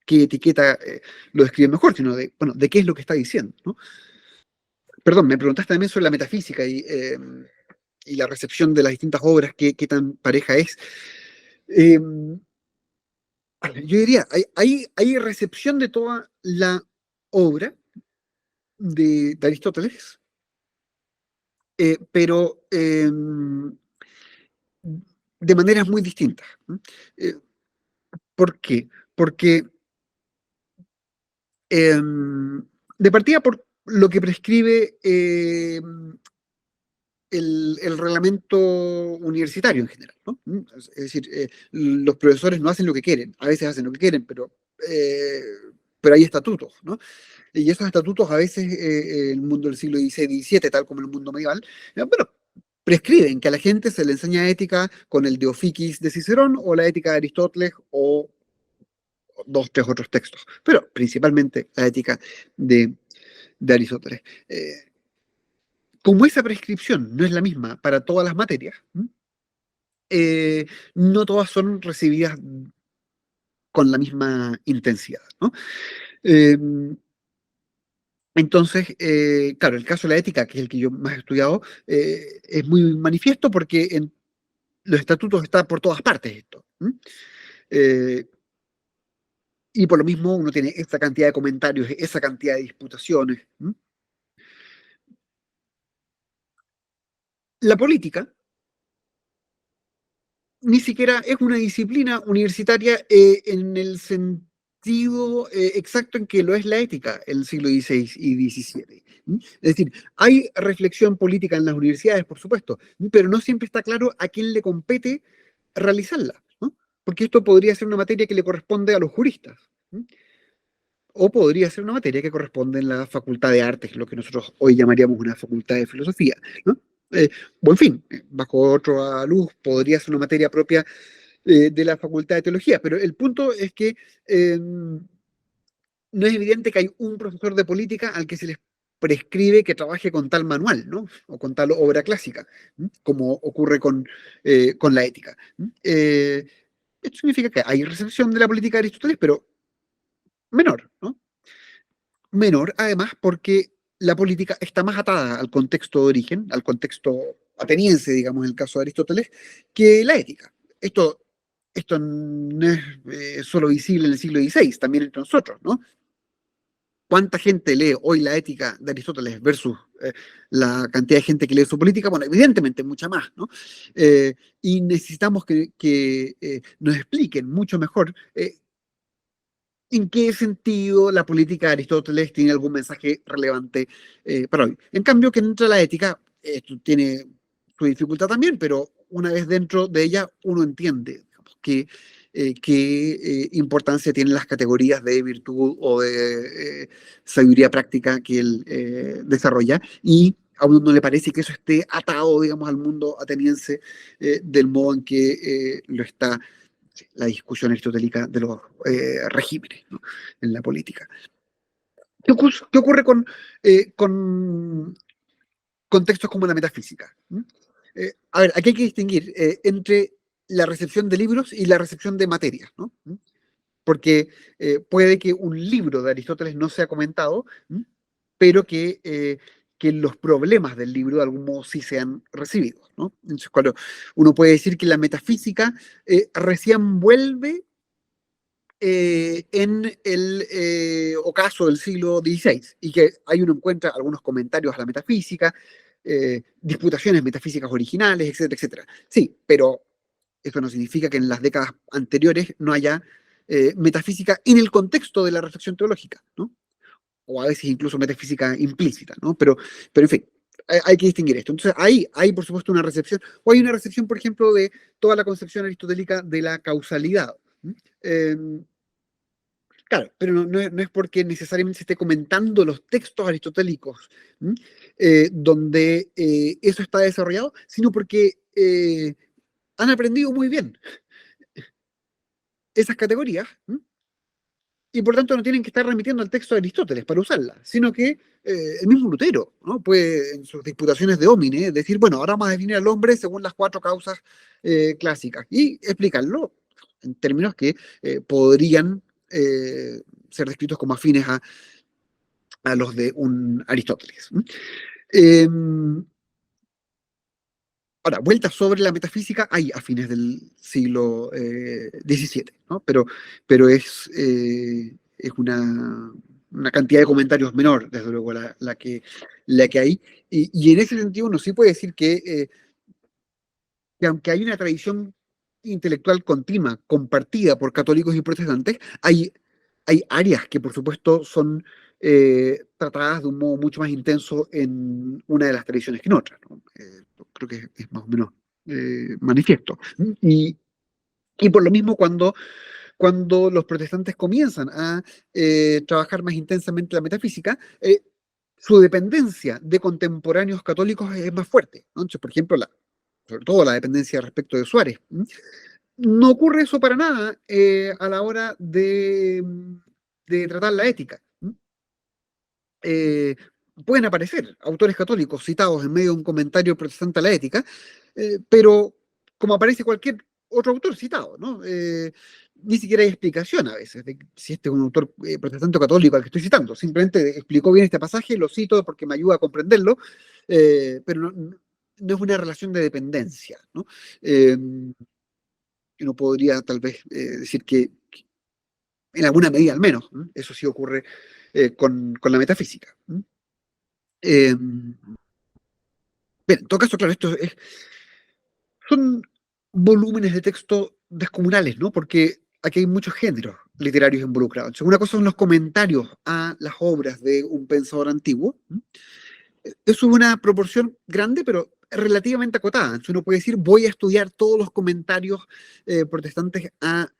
B: qué etiqueta lo describe mejor, sino de, bueno, de qué es lo que está diciendo, ¿no? Perdón, me preguntaste también sobre la metafísica y la recepción de las distintas obras, qué tan pareja es. Eh, yo diría, hay recepción de toda la obra de Aristóteles, pero de maneras muy distintas. Eh, ¿Por qué? Porque de partida por lo que prescribe el reglamento universitario en general, ¿no? Es decir, los profesores no hacen lo que quieren, a veces hacen lo que quieren, pero hay estatutos, ¿no? Y esos estatutos a veces el mundo del siglo XVI, XVII, tal como el mundo medieval, bueno, prescriben que a la gente se le enseña ética con el De Officiis de Cicerón o la ética de Aristóteles o dos, tres otros textos, pero principalmente la ética de Aristóteles. Como esa prescripción no es la misma para todas las materias, no todas son recibidas con la misma intensidad, ¿no? Eh, entonces, claro, el caso de la ética, que es el que yo más he estudiado, es muy manifiesto porque en los estatutos está por todas partes esto. Eh, y por lo mismo uno tiene esa cantidad de comentarios, esa cantidad de disputaciones. La política ni siquiera es una disciplina universitaria en el sentido exacto en que lo es la ética en el siglo XVI y XVII. Es decir, hay reflexión política en las universidades, por supuesto, pero no siempre está claro a quién le compete realizarla, ¿no? Porque esto podría ser una materia que le corresponde a los juristas. o podría ser una materia que corresponde en la Facultad de Artes, lo que nosotros hoy llamaríamos una Facultad de Filosofía, ¿no? O en fin, bajo otra luz, podría ser una materia propia de la Facultad de Teología, pero el punto es que no es evidente que hay un profesor de política al que se les prescribe que trabaje con tal manual, ¿no? O con tal obra clásica, ¿no? Como ocurre con la ética. ¿No? Esto significa que hay recepción de la política de Aristóteles, pero menor, ¿no? Menor, además, porque la política está más atada al contexto de origen, al contexto ateniense, digamos, en el caso de Aristóteles, que la ética. Esto no es solo visible en el siglo XVI, también entre nosotros, ¿no? ¿Cuánta gente lee hoy la ética de Aristóteles versus la cantidad de gente que lee su política? Bueno, evidentemente mucha más, ¿no? Y necesitamos que nos expliquen mucho mejor en qué sentido la política de Aristóteles tiene algún mensaje relevante para hoy. En cambio, que dentro de la ética, esto tiene su dificultad también, pero una vez dentro de ella uno entiende, digamos, qué importancia tienen las categorías de virtud o de sabiduría práctica que él desarrolla, y a uno no le parece que eso esté atado, digamos, al mundo ateniense del modo en que lo está la discusión aristotélica de los regímenes, ¿no? En la política. ¿Qué ocurre con contextos como la metafísica? A ver, aquí hay que distinguir entre la recepción de libros y la recepción de materias, ¿no? Porque puede que un libro de Aristóteles no sea comentado, pero que los problemas del libro de algún modo sí sean recibidos, ¿no? Entonces, cuando uno puede decir que la metafísica recién vuelve en el ocaso del siglo XVI, y que ahí uno encuentra algunos comentarios a la metafísica, disputaciones metafísicas originales, etcétera, etcétera. Sí, pero eso no significa que en las décadas anteriores no haya metafísica en el contexto de la reflexión teológica, ¿no? O a veces incluso metafísica implícita, ¿no? Pero en fin, hay que distinguir esto. Entonces, hay por supuesto una recepción, o hay una recepción, por ejemplo, de toda la concepción aristotélica de la causalidad. Eh, claro, pero no es porque necesariamente se esté comentando los textos aristotélicos donde eso está desarrollado, sino porque han aprendido muy bien esas categorías, y por tanto no tienen que estar remitiendo al texto de Aristóteles para usarla, sino que el mismo Lutero, ¿no? Puede en sus disputaciones de homine decir, bueno, ahora vamos a definir al hombre según las 4 causas clásicas, y explicarlo en términos que podrían ser descritos como afines a los de un Aristóteles. Eh, Ahora, vueltas sobre la metafísica hay a fines del siglo XVII, ¿no? Pero es una cantidad de comentarios menor, desde luego, la que hay. Y en ese sentido uno sí puede decir que aunque hay una tradición intelectual continua, compartida por católicos y protestantes, hay áreas que por supuesto son tratadas de un modo mucho más intenso en una de las tradiciones que en otra, ¿no? Creo que es más o menos manifiesto. Y por lo mismo, cuando los protestantes comienzan a trabajar más intensamente la metafísica, su dependencia de contemporáneos católicos es más fuerte, ¿no? Entonces, por ejemplo, sobre todo la dependencia respecto de Suárez. No ocurre eso para nada a la hora de tratar la ética. Pueden aparecer autores católicos citados en medio de un comentario protestante a la ética, pero como aparece cualquier otro autor citado, ¿no? Ni siquiera hay explicación a veces de si este es un autor protestante o católico al que estoy citando. Simplemente explicó bien este pasaje, lo cito porque me ayuda a comprenderlo, pero no es una relación de dependencia, ¿no? Uno podría tal vez decir que en alguna medida al menos, ¿no? Eso sí ocurre con la metafísica. Bien, en todo caso, claro, son volúmenes de texto descomunales, ¿no? Porque aquí hay muchos géneros literarios involucrados. Entonces, una cosa son los comentarios a las obras de un pensador antiguo. Eso es una proporción grande, pero relativamente acotada. Entonces uno puede decir, voy a estudiar todos los comentarios protestantes a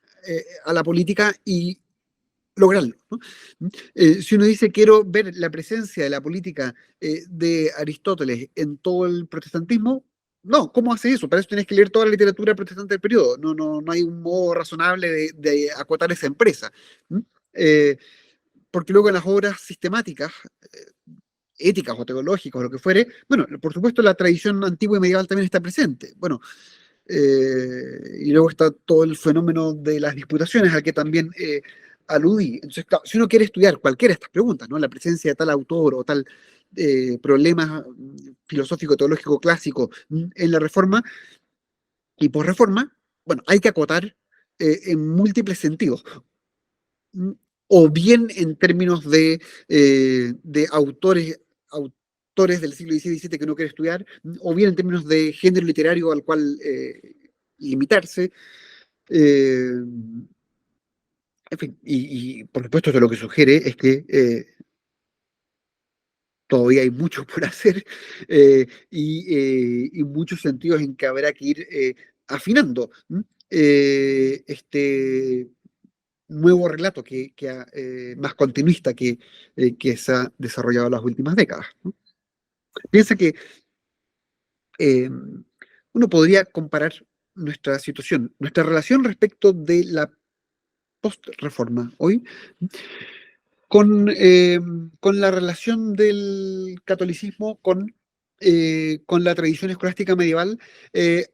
B: la política, y lograrlo, ¿no? Si uno dice quiero ver la presencia de la política de Aristóteles en todo el protestantismo, no, ¿cómo hace eso? Para eso tienes que leer toda la literatura protestante del periodo. No hay un modo razonable de acotar esa empresa. Porque luego en las obras sistemáticas, éticas o teológicas o lo que fuere, bueno, por supuesto la tradición antigua y medieval también está presente. Bueno, y luego está todo el fenómeno de las disputaciones al que también aludí. Entonces, claro, si uno quiere estudiar cualquiera de estas preguntas, ¿no? La presencia de tal autor o tal problema filosófico, teológico, clásico en la Reforma y posreforma, bueno, hay que acotar en múltiples sentidos. O bien en términos de autores del siglo XVI y XVII que uno quiere estudiar, o bien en términos de género literario al cual limitarse. En fin, y por supuesto esto lo que sugiere es que todavía hay mucho por hacer y muchos sentidos en que habrá que ir afinando este nuevo relato más continuista que se ha desarrollado en las últimas décadas, ¿no? Piensa que uno podría comparar nuestra situación, nuestra relación respecto de la post-reforma hoy con la relación del catolicismo con la tradición escolástica medieval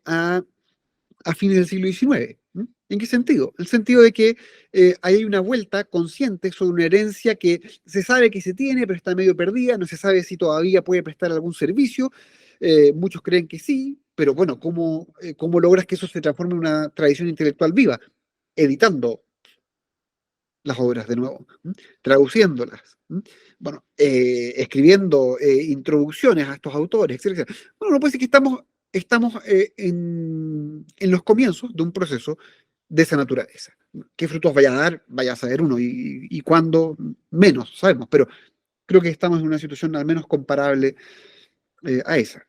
B: a fines del siglo XIX. ¿En qué sentido? En el sentido de que hay una vuelta consciente sobre una herencia que se sabe que se tiene, pero está medio perdida, no se sabe si todavía puede prestar algún servicio. Muchos creen que sí, pero bueno, ¿cómo logras que eso se transforme en una tradición intelectual viva? Editando las obras de nuevo, traduciéndolas, bueno, escribiendo introducciones a estos autores, etcétera. Bueno, no puede ser que estamos en los comienzos de un proceso de esa naturaleza. ¿Qué frutos vaya a dar? Vaya a saber uno, y cuándo, menos, sabemos, pero creo que estamos en una situación al menos comparable a esa.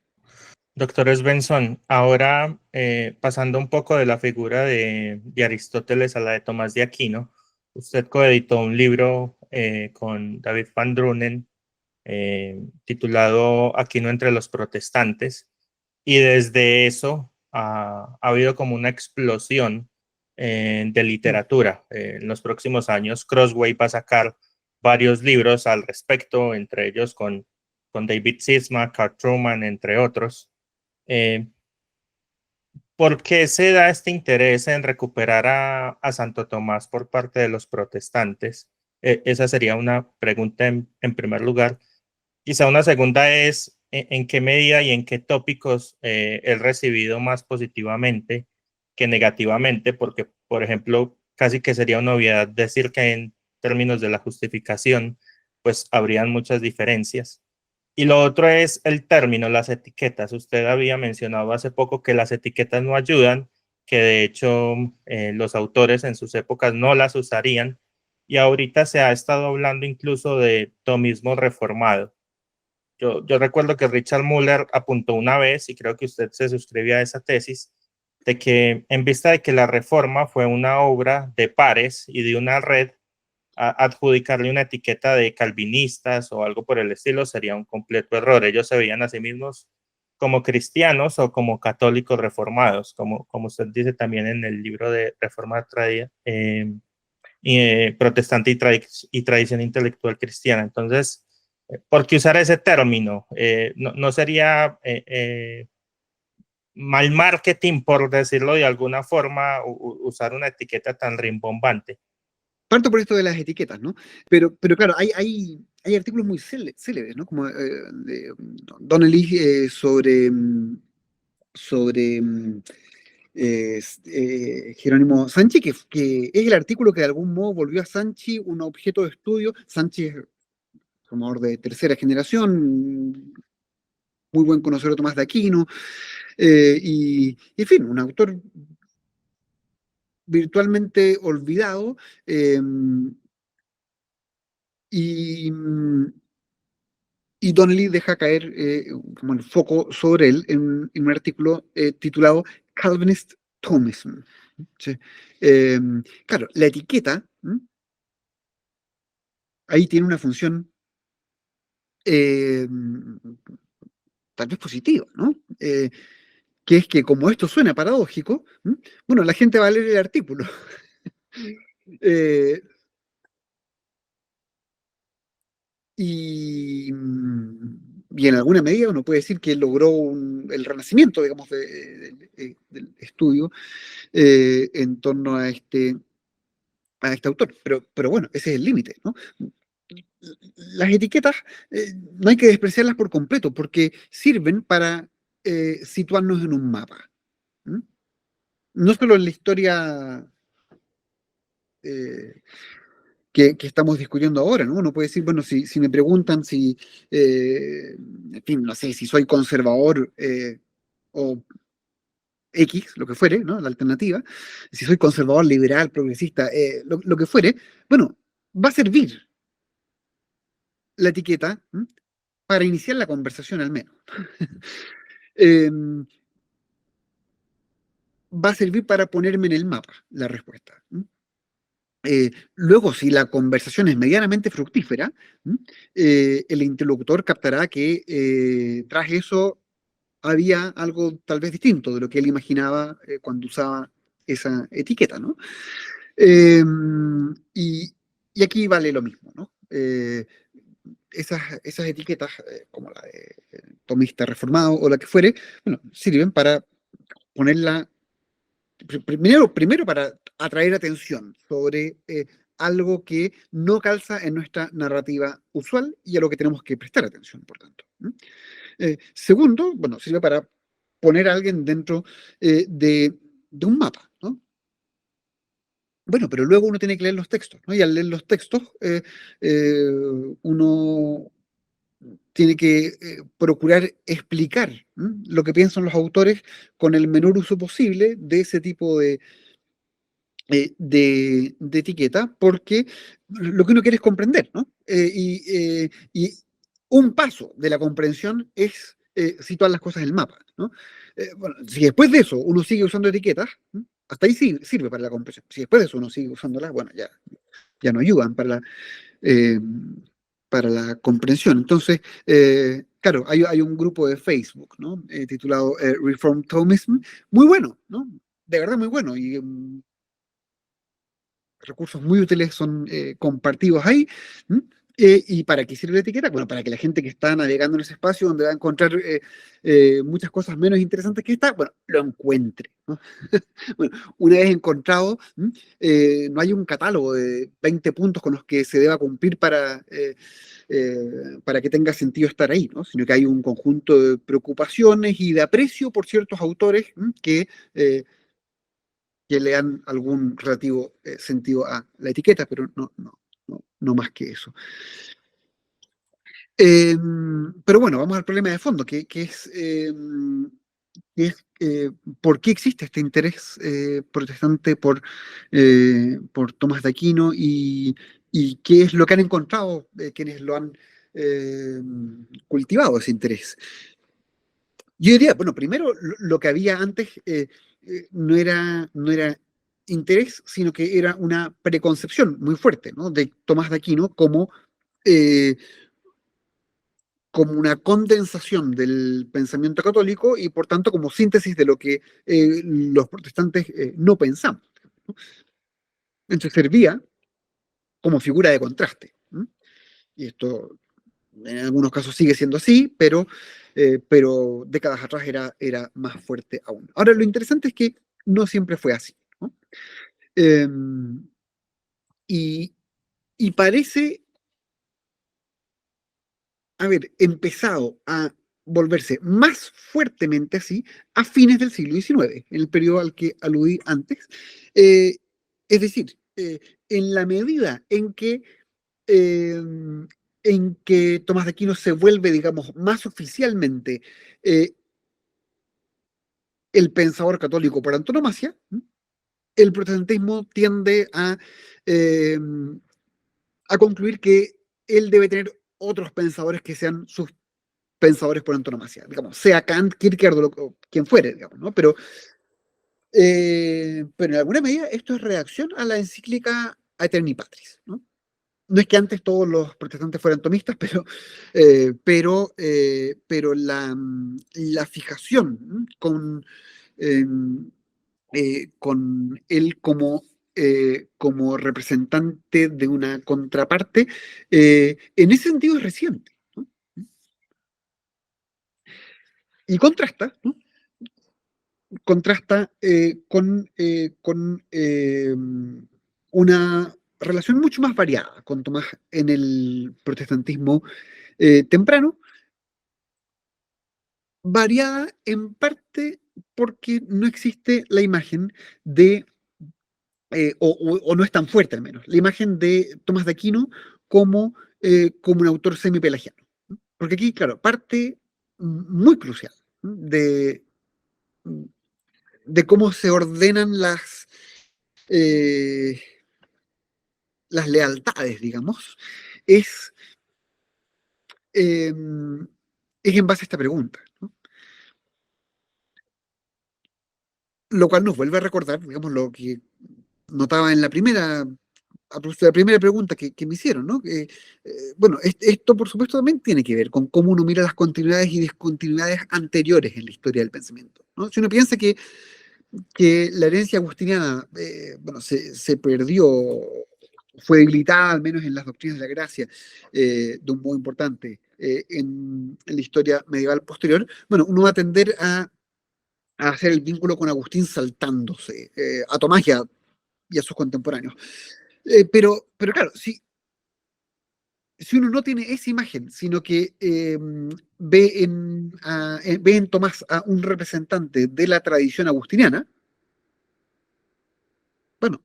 A: Doctor Svensson, ahora pasando un poco de la figura de Aristóteles a la de Tomás de Aquino, usted coeditó un libro con David Van Drunen titulado Aquino entre los protestantes, y desde eso ha habido como una explosión de literatura. En los próximos años, Crossway va a sacar varios libros al respecto, entre ellos con David Sisma, Carl Truman, entre otros. ¿Por qué se da este interés en recuperar a Santo Tomás por parte de los protestantes? Esa sería una pregunta en primer lugar. Quizá una segunda es en qué medida y en qué tópicos es recibido más positivamente que negativamente, porque, por ejemplo, casi que sería una obviedad decir que en términos de la justificación, pues habrían muchas diferencias. Y lo otro es el término, las etiquetas. Usted había mencionado hace poco que las etiquetas no ayudan, que de hecho los autores en sus épocas no las usarían, y ahorita se ha estado hablando incluso de tomismo reformado. Yo recuerdo que Richard Müller apuntó una vez, y creo que usted se suscribía a esa tesis, de que en vista de que la reforma fue una obra de pares y de una red, adjudicarle una etiqueta de calvinistas o algo por el estilo sería un completo error. Ellos se veían a sí mismos como cristianos o como católicos reformados, como usted dice también en el libro de Reforma Protestante y Tradición Intelectual Cristiana. Entonces, ¿por qué usar ese término? No sería mal marketing, por decirlo de alguna forma, usar una etiqueta tan rimbombante.
B: Parto por esto de las etiquetas, ¿no? Pero claro, hay artículos muy célebres, ¿no? Como de Donnelly sobre Jerónimo Sanchi, que es el artículo que de algún modo volvió a Sanchi un objeto de estudio. Sanchi es formador de tercera generación, muy buen conocedor de Tomás de Aquino, y en fin, un autor virtualmente olvidado, y Donnelly deja caer como el foco sobre él en un artículo titulado Calvinist Thomism. ¿Sí? Claro, la etiqueta ahí tiene una función tal vez positiva, ¿no? Que es que como esto suena paradójico, bueno, la gente va a leer el artículo. Eh, y, y en alguna medida uno puede decir que logró el renacimiento, digamos, del estudio en torno a este autor. Pero bueno, ese es el límite, ¿no? Las etiquetas no hay que despreciarlas por completo, porque sirven para situarnos en un mapa. ¿Mm? No solo en la historia eh, que estamos discutiendo ahora, ¿no? Uno puede decir, bueno, si me preguntan si, en fin, no sé, si soy conservador o X, lo que fuere, ¿no? La alternativa, si soy conservador, liberal, progresista, lo que fuere, bueno, va a servir la etiqueta para iniciar la conversación al menos. Va a servir para ponerme en el mapa la respuesta. Luego, si la conversación es medianamente fructífera, el interlocutor captará que tras eso había algo tal vez distinto de lo que él imaginaba cuando usaba esa etiqueta, ¿no? Eh, y, y aquí vale lo mismo, ¿no? Esas etiquetas, como la de tomista reformado o la que fuere, bueno, sirven para ponerla, primero para atraer atención sobre algo que no calza en nuestra narrativa usual y a lo que tenemos que prestar atención, por tanto. Segundo, bueno, sirve para poner a alguien dentro de un mapa, ¿no? Bueno, pero luego uno tiene que leer los textos, ¿no? Y al leer los textos, uno tiene que procurar explicar lo que piensan los autores con el menor uso posible de ese tipo de etiqueta, porque lo que uno quiere es comprender, ¿no? Y un paso de la comprensión es situar las cosas en el mapa, ¿no? Bueno, si después de eso uno sigue usando etiquetas, hasta ahí sí sirve para la comprensión. Si después de eso uno sigue usándolas, bueno, ya no ayudan eh, para la comprensión. Entonces, claro, hay un grupo de Facebook, ¿no? Titulado Reform Thomism, muy bueno, ¿no? De verdad muy bueno, y recursos muy útiles son compartidos ahí. ¿Y para qué sirve la etiqueta? Bueno, para que la gente que está navegando en ese espacio donde va a encontrar muchas cosas menos interesantes que esta, bueno, lo encuentre, ¿no? Bueno, una vez encontrado, no hay un catálogo de 20 puntos con los que se deba cumplir para que tenga sentido estar ahí, ¿no? Sino que hay un conjunto de preocupaciones y de aprecio por ciertos autores que le dan algún relativo sentido a la etiqueta, pero no más que eso. Pero bueno, vamos al problema de fondo, que es por qué existe este interés protestante por Tomás de Aquino y qué es lo que han encontrado quienes lo han cultivado ese interés. Yo diría, bueno, primero lo que había antes no era interés, sino que era una preconcepción muy fuerte, ¿no? De Tomás de Aquino eh, como una condensación del pensamiento católico y por tanto como síntesis de lo que los protestantes no pensamos, ¿no? Entonces servía como figura de contraste, ¿no? Y esto en algunos casos sigue siendo así, pero décadas atrás era más fuerte aún. Ahora, lo interesante es que no siempre fue así, ¿no? Eh, y, y parece haber empezado a volverse más fuertemente así a fines del siglo XIX, en el periodo al que aludí antes. Es decir, en la medida eh, en que Tomás de Aquino se vuelve, digamos, más oficialmente eh, el pensador católico por antonomasia, el protestantismo tiende eh, a concluir que él debe tener otros pensadores que sean sus pensadores por antonomasia, digamos, sea Kant, Kierkegaard o quien fuere, digamos, ¿no? Pero en alguna medida esto es reacción a la encíclica Aeterni Patris, ¿no? no es que antes todos los protestantes fueran tomistas, pero la fijación eh, con él como representante de una contraparte, en ese sentido es reciente, ¿no? Y contrasta, ¿no? Contrasta con una relación mucho más variada con Tomás en el protestantismo temprano, variada en parte porque no existe la imagen de, o no es tan fuerte al menos, la imagen de Tomás de Aquino como un autor semipelagiano. Porque aquí, claro, parte muy crucial, ¿no? de cómo se ordenan eh, las lealtades, digamos, es, eh, es en base a esta pregunta, ¿no? Lo cual nos vuelve a recordar, digamos, lo que notaba en a propósito de la primera pregunta que me hicieron, ¿no? Bueno, esto por supuesto también tiene que ver con cómo uno mira las continuidades y discontinuidades anteriores en la historia del pensamiento, ¿no? Si uno piensa que la herencia agustiniana, bueno, se perdió, fue debilitada, al menos en las doctrinas de la gracia, de un modo importante en la historia medieval posterior, bueno, uno va a tender a hacer el vínculo con Agustín saltándose a Tomás y a sus contemporáneos. Pero claro, si uno no tiene esa imagen, sino que ve en Tomás a un representante de la tradición agustiniana, bueno,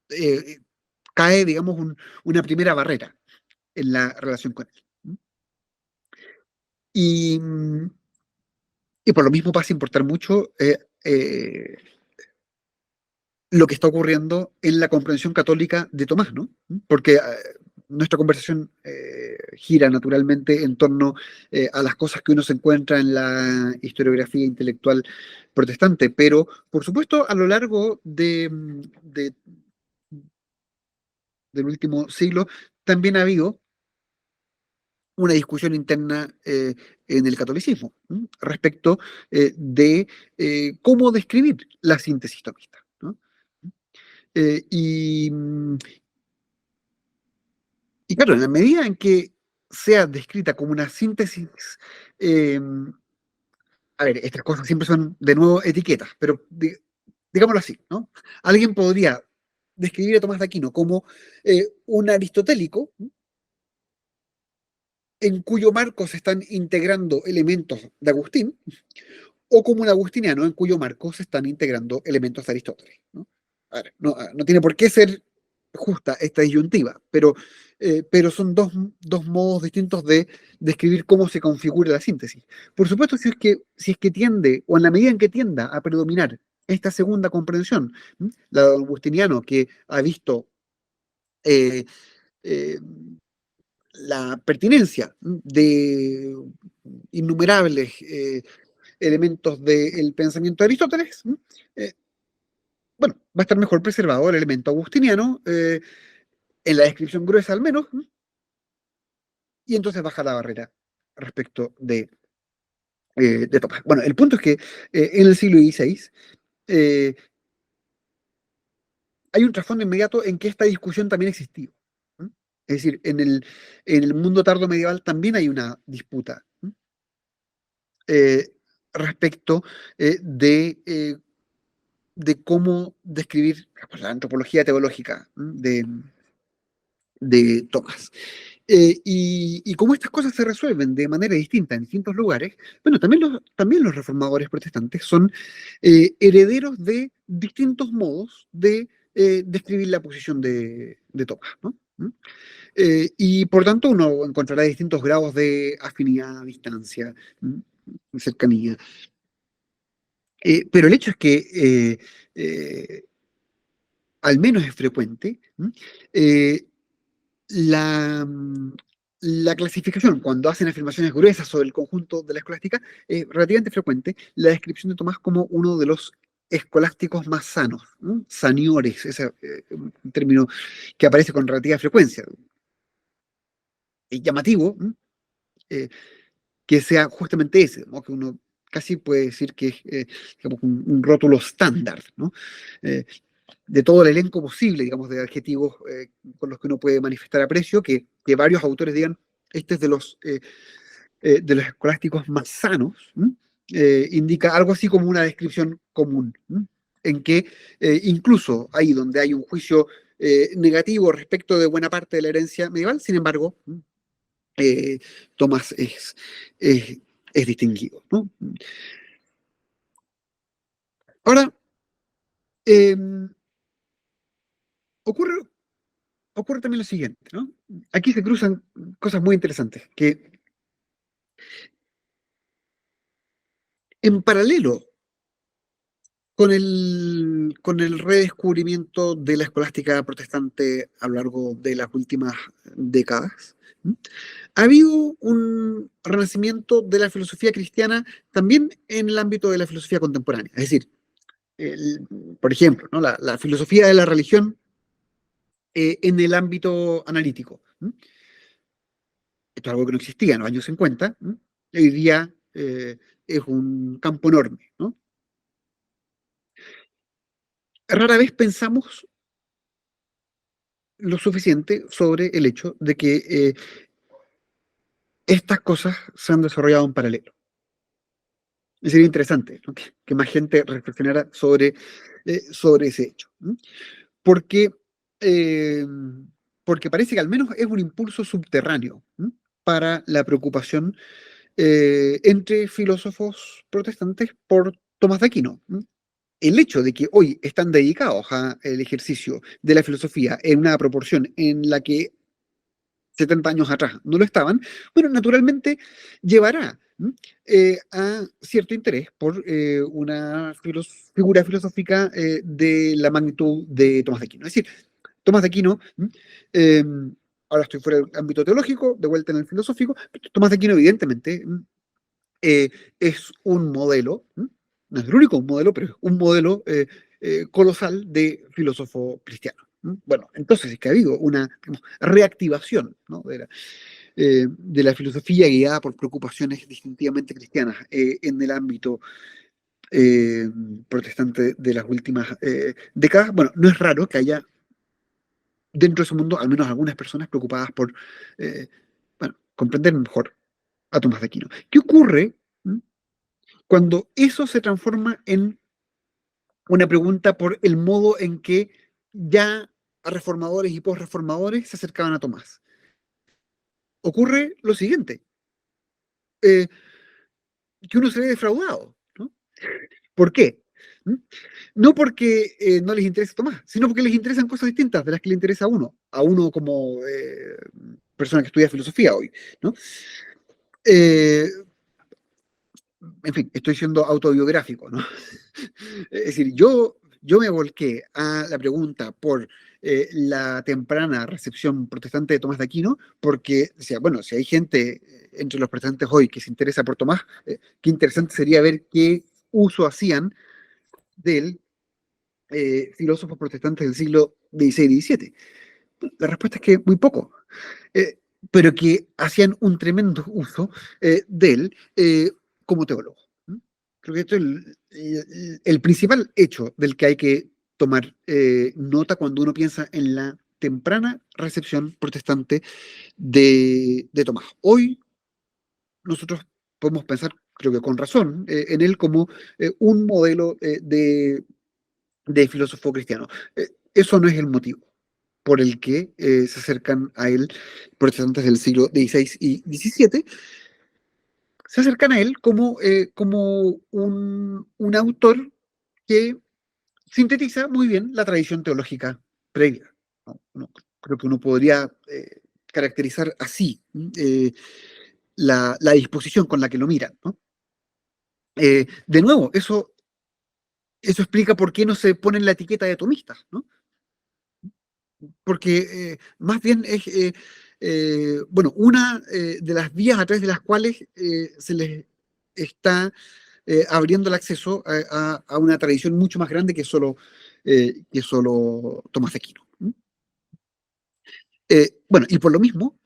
B: eh, cae, digamos, una primera barrera en la relación con él. Y, y por lo mismo pasa a importar mucho lo que está ocurriendo en la comprensión católica de Tomás, ¿no? Porque nuestra conversación gira naturalmente en torno a las cosas que uno se encuentra en la historiografía intelectual protestante, pero por supuesto a lo largo del último siglo también ha habido una discusión interna en el catolicismo respecto de cómo describir la síntesis tomista, ¿no? Eh, y, mm, y claro, en la medida en que sea descrita como una síntesis, eh, a ver, estas cosas siempre son de nuevo etiquetas, pero digámoslo así, ¿no? Alguien podría describir a Tomás de Aquino como un aristotélico en cuyo marco se están integrando elementos de Agustín, o como un agustiniano en cuyo marco se están integrando elementos de Aristóteles, ¿no? A ver, no tiene por qué ser justa esta disyuntiva, pero son dos modos distintos de describir cómo se configura la síntesis. Por supuesto, si es que tiende, o en la medida en que tienda a predominar esta segunda comprensión, la de agustiniano, que ha visto eh, eh, la pertinencia de innumerables elementos del pensamiento de Aristóteles, eh, bueno, va a estar mejor preservado el elemento agustiniano, en la descripción gruesa al menos, y entonces baja la barrera respecto de Tomás. Bueno, el punto es que en el siglo XVI eh, hay un trasfondo inmediato en que esta discusión también existió. Es decir, en el mundo tardo medieval también hay una disputa eh, respecto de cómo describir la antropología teológica de Tomás. Y cómo estas cosas se resuelven de manera distinta en distintos lugares, bueno, también los reformadores protestantes son herederos de distintos modos de describir la posición de Tomás, ¿no? Y por tanto uno encontrará distintos grados de afinidad, distancia, cercanía. Pero el hecho es que al menos es frecuente eh, la, la clasificación, cuando hacen afirmaciones gruesas sobre el conjunto de la escolástica, es relativamente frecuente la descripción de Tomás como uno de los escolásticos más sanos, ¿no? Saniores, ese un término que aparece con relativa frecuencia. llamativo, que sea justamente ese, ¿no? Que uno casi puede decir que es digamos, un rótulo estándar, ¿no? De todo el elenco posible, digamos, de adjetivos con los que uno puede manifestar aprecio, que varios autores digan, este es de los escolásticos más sanos, indica algo así como una descripción común, en que incluso ahí donde hay un juicio negativo respecto de buena parte de la herencia medieval, sin embargo, Tomás es distinguido, ¿no? Ahora, eh, ocurre, ocurre también lo siguiente, ¿no? Aquí se cruzan cosas muy interesantes, que en paralelo con el redescubrimiento de la escolástica protestante a lo largo de las últimas décadas, ¿m? Ha habido un renacimiento de la filosofía cristiana también en el ámbito de la filosofía contemporánea. Es decir, por ejemplo, ¿no? La filosofía de la religión en el ámbito analítico. Esto es algo que no existía en los años 50. Hoy día es un campo enorme, ¿no? Rara vez pensamos lo suficiente sobre el hecho de que estas cosas se han desarrollado en paralelo. Y sería interesante, ¿no? Que más gente reflexionara sobre ese hecho. Porque, eh, porque parece que al menos es un impulso subterráneo para la preocupación entre filósofos protestantes por Tomás de Aquino. El hecho de que hoy están dedicados al ejercicio de la filosofía en una proporción en la que 70 años atrás no lo estaban, bueno, naturalmente llevará a cierto interés por una figura filosófica de la magnitud de Tomás de Aquino. Es decir, Tomás de Aquino, eh, ahora estoy fuera del ámbito teológico, de vuelta en el filosófico, pero Tomás de Aquino evidentemente es un modelo, no es el único modelo, pero es un modelo colosal de filósofo cristiano. Bueno, entonces es que ha habido una digamos, reactivación, ¿no? De la filosofía guiada por preocupaciones distintivamente cristianas en el ámbito protestante de las últimas décadas. Bueno, no es raro que haya dentro de ese mundo al menos algunas personas preocupadas por bueno, comprender mejor a Tomás de Aquino. ¿Qué ocurre cuando eso se transforma en una pregunta por el modo en que ya reformadores y posreformadores se acercaban a Tomás? Ocurre lo siguiente, que uno se ve defraudado, ¿no? ¿Por qué? No porque no les interesa Tomás, sino porque les interesan cosas distintas de las que le interesa a uno como persona que estudia filosofía hoy, ¿no? En fin, estoy siendo autobiográfico, ¿no? Es decir, yo me volqué a la pregunta por la temprana recepción protestante de Tomás de Aquino, porque decía, bueno, si hay gente entre los protestantes hoy que se interesa por Tomás, qué interesante sería ver qué uso hacían del filósofos protestantes del siglo XVI y XVII. La respuesta es que muy poco, pero que hacían un tremendo uso de él como teólogo. Creo que esto es el principal hecho del que hay que tomar nota cuando uno piensa en la temprana recepción protestante de Tomás. Hoy nosotros podemos pensar, creo que con razón, en él como un modelo de filósofo cristiano. Eso no es el motivo por el que se acercan a él protestantes del siglo XVI y XVII. Se acercan a él como un autor que sintetiza muy bien la tradición teológica previa, ¿no? Creo que uno podría caracterizar así la disposición con la que lo miran, ¿no? De nuevo, eso explica por qué no se ponen la etiqueta de tomistas, ¿no? Porque más bien es, bueno, una de las vías a través de las cuales se les está abriendo el acceso a una tradición mucho más grande que solo Tomás de Aquino. bueno, y por lo mismo,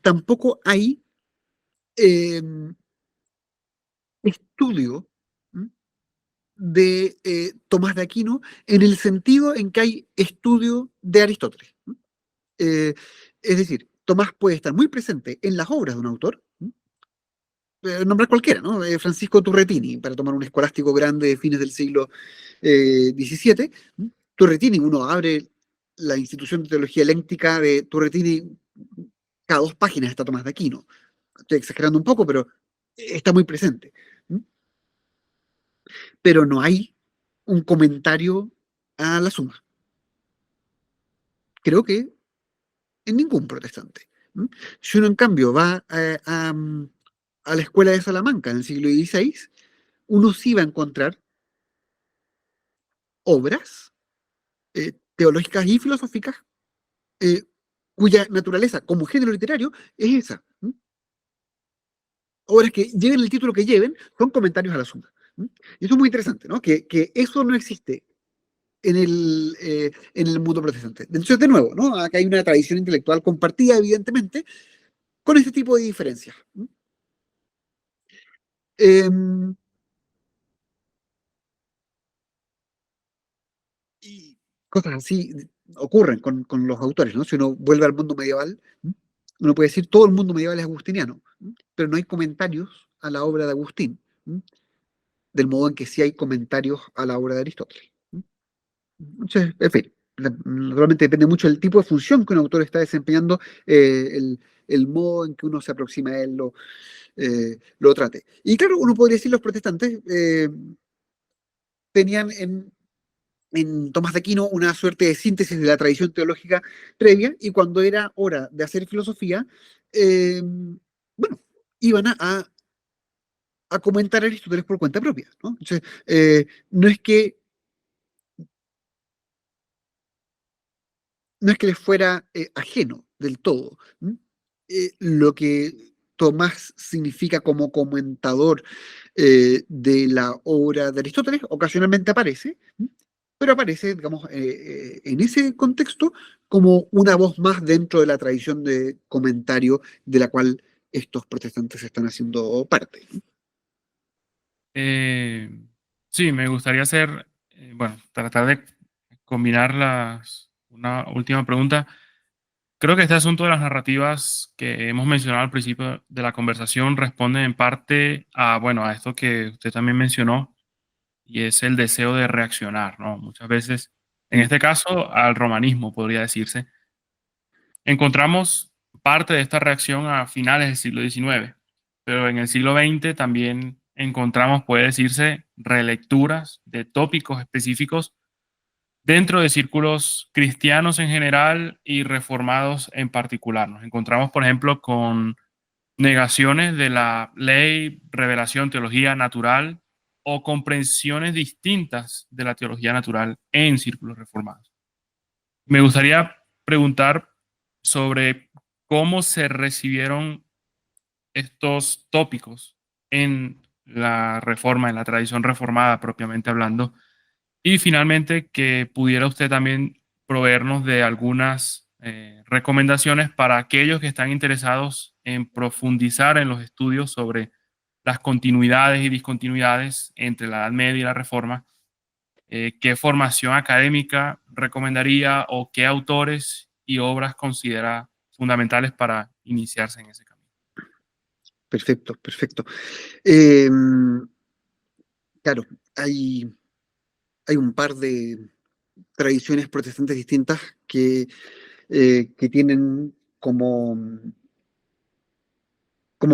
B: tampoco hay eh, estudio de Tomás de Aquino en el sentido en que hay estudio de Aristóteles. Eh, es decir, Tomás puede estar muy presente en las obras de un autor, nombrar cualquiera, ¿no? Francisco Turretini, para tomar un escolástico grande de fines del siglo XVII. Turretini, uno abre la institución de teología eléctrica de Turretini, cada 2 páginas está Tomás de Aquino. Estoy exagerando un poco, pero está muy presente. Pero no hay un comentario a la suma. Creo que en ningún protestante. Si uno, en cambio, va a la escuela de Salamanca en el siglo XVI, uno sí va a encontrar obras teológicas y filosóficas cuya naturaleza como género literario es esa. Obras que lleven el título que lleven son comentarios a la suma. Y eso es muy interesante, ¿no? Que eso no existe en el mundo protestante. Entonces, de nuevo, ¿no? Acá hay una tradición intelectual compartida, evidentemente, con este tipo de diferencias. Y cosas así ocurren con los autores, ¿no? Si uno vuelve al mundo medieval, uno puede decir todo el mundo medieval es agustiniano, pero no hay comentarios a la obra de Agustín, del modo en que sí hay comentarios a la obra de Aristóteles. Entonces, en fin, naturalmente depende mucho del tipo de función que un autor está desempeñando, el modo en que uno se aproxima a él, lo trate. Y claro, uno podría decir los protestantes tenían en Tomás de Aquino una suerte de síntesis de la tradición teológica previa, y cuando era hora de hacer filosofía, bueno, iban a comentar a Aristóteles por cuenta propia, ¿no? Entonces, no es que les fuera ajeno del todo. Lo que Tomás significa como comentador de la obra de Aristóteles ocasionalmente aparece, pero aparece, digamos, en ese contexto como una voz más dentro de la tradición de comentario de la cual estos protestantes están haciendo parte.
C: Sí, me gustaría hacer, bueno, tratar de combinar una última pregunta. Creo que este asunto de las narrativas que hemos mencionado al principio de la conversación responde en parte a, bueno, a esto que usted también mencionó, y es el deseo de reaccionar, ¿no? Muchas veces, en este caso, al romanismo, podría decirse. Encontramos parte de esta reacción a finales del siglo XIX, pero en el siglo XX también encontramos, puede decirse, relecturas de tópicos específicos dentro de círculos cristianos en general y reformados en particular. Nos encontramos, por ejemplo, con negaciones de la ley, revelación, teología natural o comprensiones distintas de la teología natural en círculos reformados. Me gustaría preguntar sobre cómo se recibieron estos tópicos en la reforma, en la tradición reformada propiamente hablando, y finalmente que pudiera usted también proveernos de algunas recomendaciones para aquellos que están interesados en profundizar en los estudios sobre las continuidades y discontinuidades entre la Edad Media y la Reforma. ¿Qué formación académica recomendaría o qué autores y obras considera fundamentales para iniciarse en ese camino?
B: Perfecto, perfecto. Claro, hay un par de tradiciones protestantes distintas que tienen como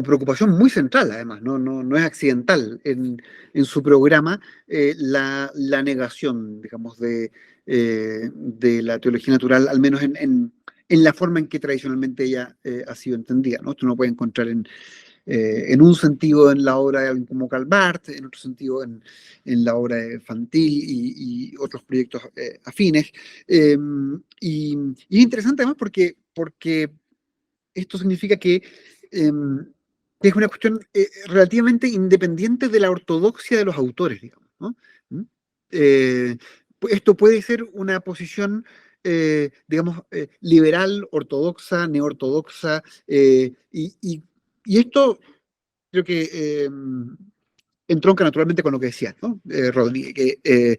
B: preocupación muy central, además, no es accidental en su programa, la negación, digamos, de la teología natural, al menos en la forma en que tradicionalmente ella ha sido entendida, ¿no? Esto uno puede encontrar en un sentido en la obra de alguien como Karl Barth, en otro sentido en la obra de Fantil y otros proyectos afines. Y es interesante además porque esto significa que es una cuestión relativamente independiente de la ortodoxia de los autores, digamos, ¿no? Esto puede ser una posición digamos, liberal, ortodoxa, neortodoxa, y esto creo que entronca naturalmente con lo que decías, ¿no? Rodney, que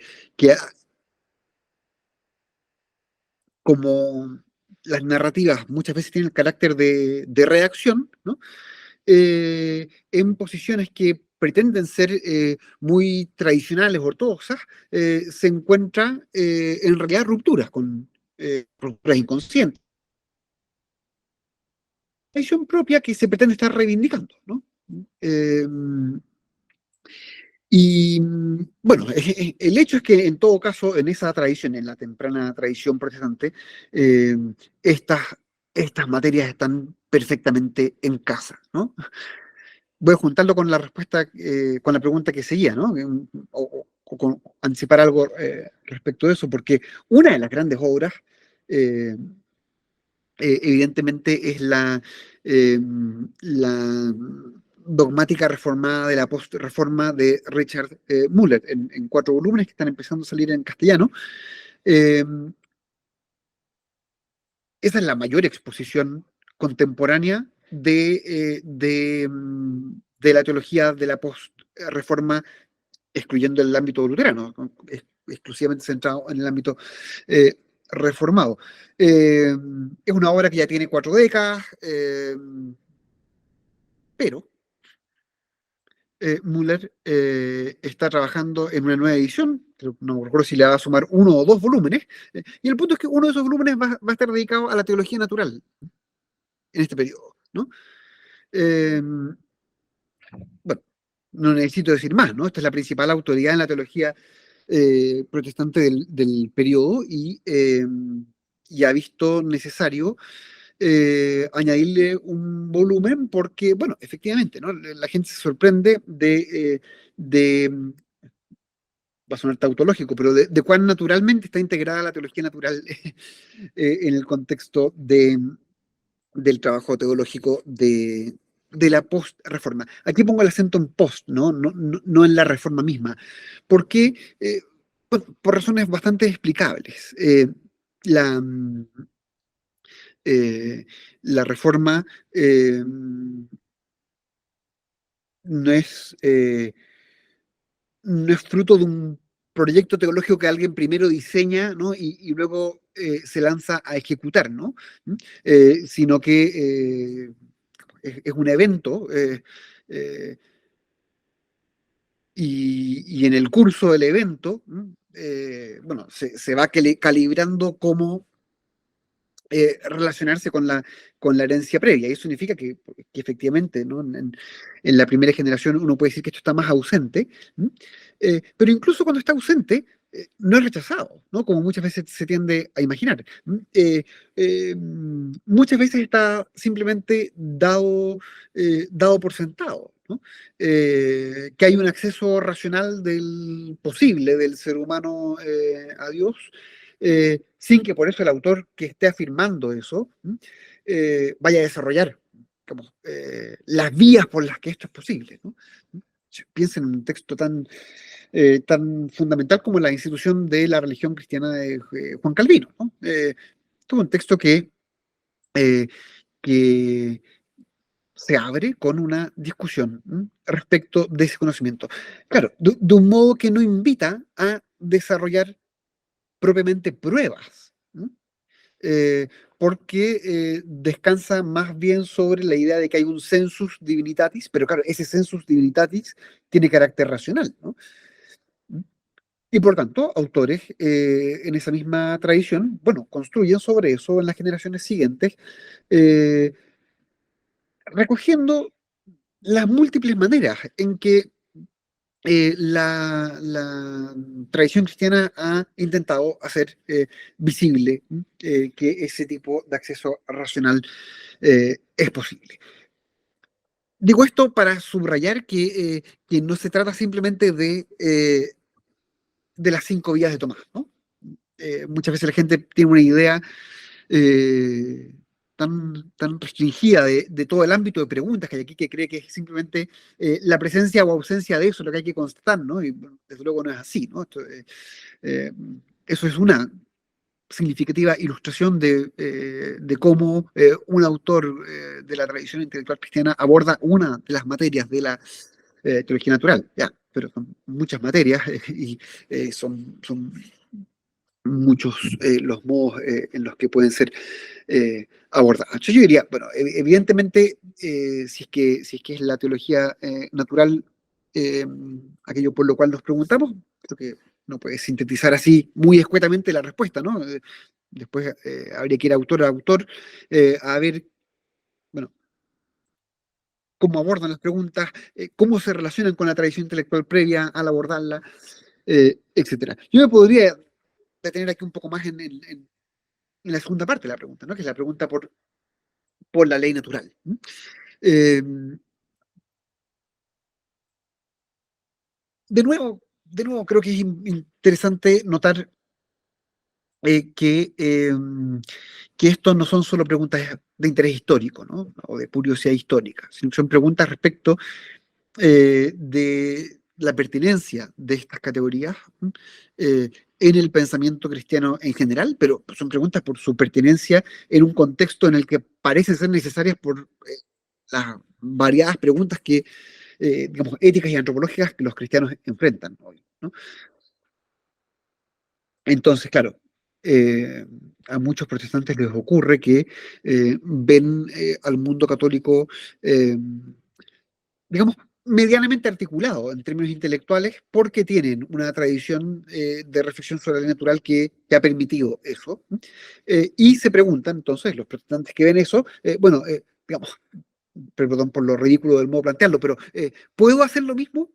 B: como las narrativas muchas veces tienen el carácter de reacción, ¿no? En posiciones que pretenden ser muy tradicionales, ortodoxas, se encuentra en realidad rupturas inconscientes. Tradición propia que se pretende estar reivindicando, ¿no? Eh, y bueno, el hecho es que en todo caso, en esa tradición, en la temprana tradición protestante, eh, estas, estas materias están perfectamente en casa, ¿no? Voy a juntarlo con la respuesta, con la pregunta que seguía, ¿no? O anticipar algo respecto de eso, porque una de las grandes obras, eh, evidentemente, es la dogmática reformada de la post-reforma de Richard Müller, en 4 volúmenes que están empezando a salir en castellano. Eh, Esa es la mayor exposición contemporánea de la teología de la post-reforma, excluyendo el ámbito luterano, ¿no? Exclusivamente centrado en el ámbito eh, reformado. Es una obra que ya tiene 4 décadas, pero Müller está trabajando en una nueva edición, no recuerdo si le va a sumar 1 o 2 volúmenes, y el punto es que uno de esos volúmenes va a estar dedicado a la teología natural en este periodo, ¿no? Eh, bueno, no necesito decir más, ¿no? Esta es la principal autoridad en la teología protestante del periodo y ha visto necesario añadirle un volumen porque, bueno, efectivamente, ¿no? La gente se sorprende va a sonar tautológico, pero de cuán naturalmente está integrada la teología natural en el contexto del trabajo teológico de la post-reforma. Aquí pongo el acento en post, ¿no? No en la reforma misma, porque, bueno, por razones bastante explicables. La, eh, la reforma no es, no es fruto de un proyecto teológico que alguien primero diseña, ¿no? Y luego se lanza a ejecutar, ¿no? Sino que es un evento y en el curso del evento, bueno, se va calibrando cómo relacionarse con la herencia previa. Y eso significa que efectivamente, ¿no? En la primera generación uno puede decir que esto está más ausente, pero incluso cuando está ausente, no es rechazado, ¿no? Como muchas veces se tiende a imaginar. Muchas veces está simplemente dado por sentado, ¿no? Que hay un acceso racional del posible del ser humano a Dios, sin que por eso el autor que esté afirmando eso vaya a desarrollar como, las vías por las que esto es posible, ¿no? Piensen en un texto tan fundamental como la institución de la religión cristiana de Juan Calvino, ¿no? Todo un texto eh, que se abre con una discusión respecto de ese conocimiento. Claro, de un modo que no invita a desarrollar propiamente pruebas, ¿no? Porque descansa más bien sobre la idea de que hay un sensus divinitatis, pero claro, ese sensus divinitatis tiene carácter racional, ¿no? Y por tanto, autores en esa misma tradición, bueno, construyen sobre eso en las generaciones siguientes, eh, recogiendo las múltiples maneras en que la tradición cristiana ha intentado hacer visible que ese tipo de acceso racional es posible. Digo esto para subrayar que no se trata simplemente de las 5 vías de Tomás, ¿no? Muchas veces la gente tiene una idea eh, tan restringida de todo el ámbito de preguntas que hay aquí, que cree que es simplemente la presencia o ausencia de eso lo que hay que constatar, ¿no? Y bueno, desde luego no es así, ¿no? Eh, eso es una significativa ilustración de cómo un autor de la tradición intelectual cristiana aborda una de las materias de la teología natural. Ya, pero son muchas materias y son muchos los modos en los que pueden ser abordadas. Yo diría, bueno, evidentemente, si es que es la teología natural aquello por lo cual nos preguntamos, creo que no puede sintetizar así muy escuetamente la respuesta, ¿no? Después habría que ir autor a autor a ver, bueno, cómo abordan las preguntas, cómo se relacionan con la tradición intelectual previa al abordarla, etcétera. Yo me podría detener aquí un poco más en la segunda parte de la pregunta, ¿no? Que es la pregunta por la ley natural. Eh, de nuevo, creo que es interesante notar que estos no son solo preguntas de interés histórico, ¿no? O de curiosidad histórica, sino que son preguntas respecto de la pertinencia de estas categorías en el pensamiento cristiano en general, pero son preguntas por su pertinencia en un contexto en el que parecen ser necesarias por las variadas preguntas que, digamos, éticas y antropológicas que los cristianos enfrentan hoy, ¿no? Entonces, claro, a muchos protestantes les ocurre que ven al mundo católico, digamos, medianamente articulado en términos intelectuales porque tienen una tradición de reflexión sobre la ley natural que ha permitido eso. Y se preguntan, entonces, los protestantes que ven eso, bueno, digamos, perdón por lo ridículo del modo de plantearlo, pero ¿puedo hacer lo mismo?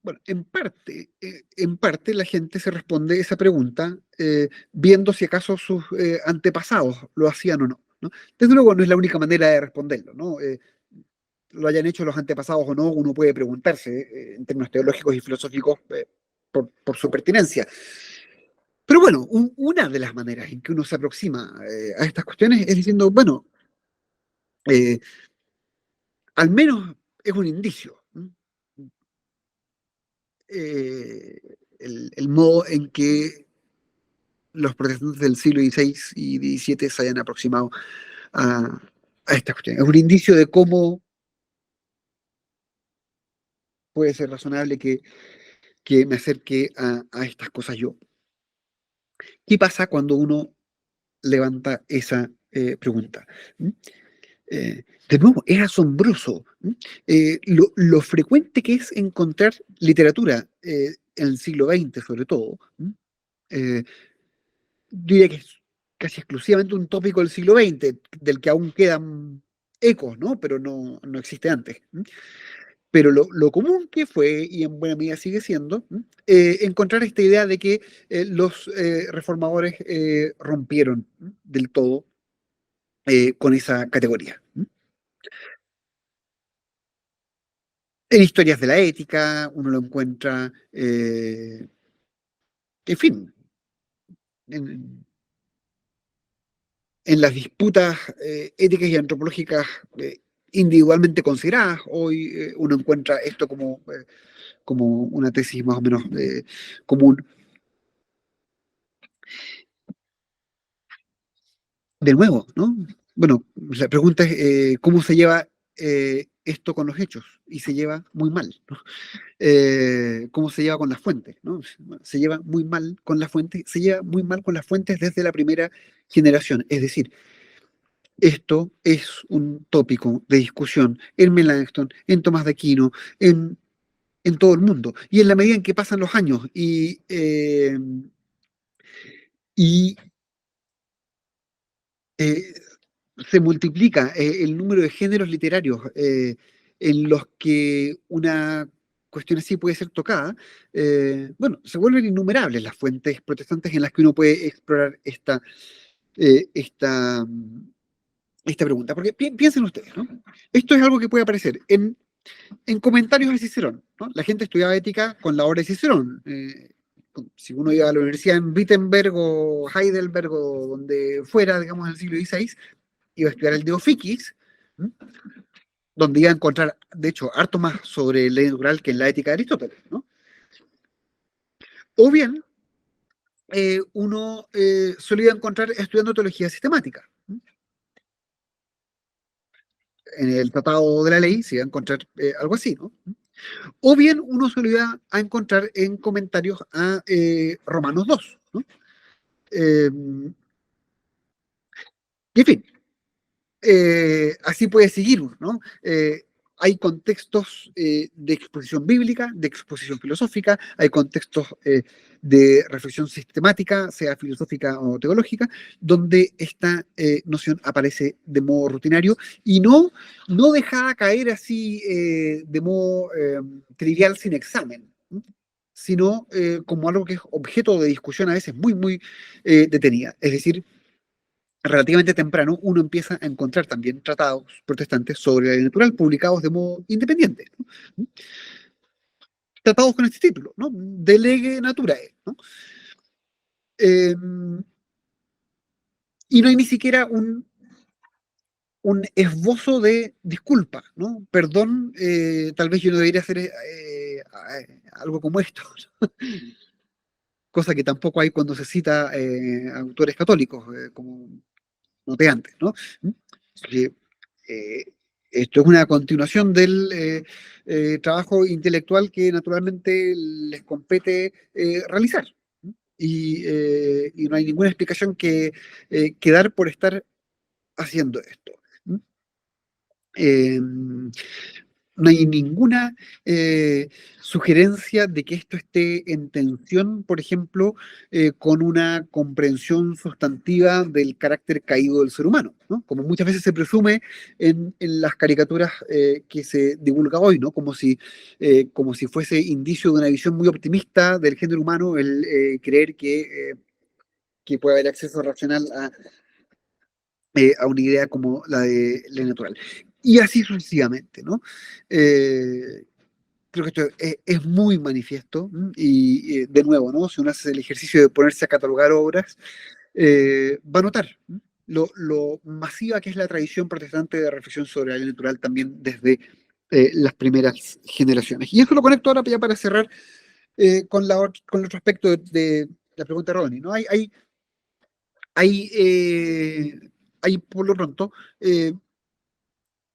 B: Bueno, en parte la gente se responde esa pregunta viendo si acaso sus antepasados lo hacían o no, ¿no? Desde luego no es la única manera de responderlo, ¿no? Lo hayan hecho los antepasados o no, uno puede preguntarse en términos teológicos y filosóficos por su pertinencia. Pero bueno, una de las maneras en que uno se aproxima a estas cuestiones es diciendo, bueno, eh, al menos es un indicio, ¿no? El modo en que los protestantes del siglo XVI y XVII se hayan aproximado a, a esta cuestión. Es un indicio de cómo puede ser razonable que me acerque a estas cosas yo. ¿Qué pasa cuando uno levanta esa pregunta? De nuevo, es asombroso lo frecuente que es encontrar literatura en el siglo XX, sobre todo. Eh, Diría que es casi exclusivamente un tópico del siglo XX, del que aún quedan ecos, ¿no? Pero no existe antes. Pero lo común que fue, y en buena medida sigue siendo, encontrar esta idea de que los reformadores rompieron del todo con esa categoría. En historias de la ética, uno lo encuentra, en fin, en, en las disputas éticas y antropológicas individualmente consideradas. Hoy uno encuentra esto como una tesis más o menos común. De nuevo, ¿no? Bueno, la pregunta es cómo se lleva esto con los hechos, y se lleva muy mal, ¿no? Cómo se lleva con las fuentes, ¿no? Se lleva muy mal con las fuentes, se lleva muy mal con las fuentes desde la primera generación. Es decir, esto es un tópico de discusión en Melanchthon, en Tomás de Aquino, en todo el mundo. Y en la medida en que pasan los años y eh, se multiplica el número de géneros literarios en los que una cuestión así puede ser tocada, bueno, se vuelven innumerables las fuentes protestantes en las que uno puede explorar eh, esta, esta pregunta. Porque piensen ustedes, ¿no? Esto es algo que puede aparecer en comentarios de Cicerón, ¿no? La gente estudiaba ética con la obra de Cicerón. Si uno iba a la universidad en Wittenberg o Heidelberg o donde fuera, digamos, en el siglo XVI, iba a estudiar el de Oficis, donde iba a encontrar, de hecho, harto más sobre ley natural que en la ética de Aristóteles, ¿no? O bien, uno se lo iba a encontrar estudiando teología sistemática. En el Tratado de la Ley se iba a encontrar algo así, ¿no? O bien uno se lo iba a encontrar en comentarios a Romanos 2, ¿no? Y en fin, así puede seguir, ¿no? Hay contextos de exposición bíblica, de exposición filosófica, hay contextos de reflexión sistemática, sea filosófica o teológica, donde esta noción aparece de modo rutinario y no dejada caer así de modo trivial sin examen, ¿no? Sino como algo que es objeto de discusión a veces muy, muy detenida. Es decir, relativamente temprano uno empieza a encontrar también tratados protestantes sobre la ley natural publicados de modo independiente, ¿no? Tratados con este título, ¿no? De lege naturae, ¿no? Eh, y no hay ni siquiera un esbozo de disculpa, ¿no? Perdón, tal vez yo no debería hacer algo como esto, ¿no? Cosa que tampoco hay cuando se cita autores católicos, como noté antes, ¿no? Que, eh, esto es una continuación del trabajo intelectual que naturalmente les compete realizar. ¿No? Y no hay ninguna explicación que dar por estar haciendo esto. ¿No? No hay ninguna sugerencia de que esto esté en tensión, por ejemplo, con una comprensión sustantiva del carácter caído del ser humano, ¿no? Como muchas veces se presume en las caricaturas que se divulga hoy, ¿no? Como si fuese indicio de una visión muy optimista del género humano el creer que puede haber acceso racional a una idea como la de ley natural. Y así sucesivamente, ¿no? Eh, Creo que esto es muy manifiesto y de nuevo, ¿no? Si uno hace el ejercicio de ponerse a catalogar obras, va a notar lo masiva que es la tradición protestante de reflexión sobre la ley natural también desde las primeras generaciones. Y eso lo conecto ahora ya para cerrar con el otro aspecto de la pregunta de Ronnie, ¿no? Hay, hay por lo pronto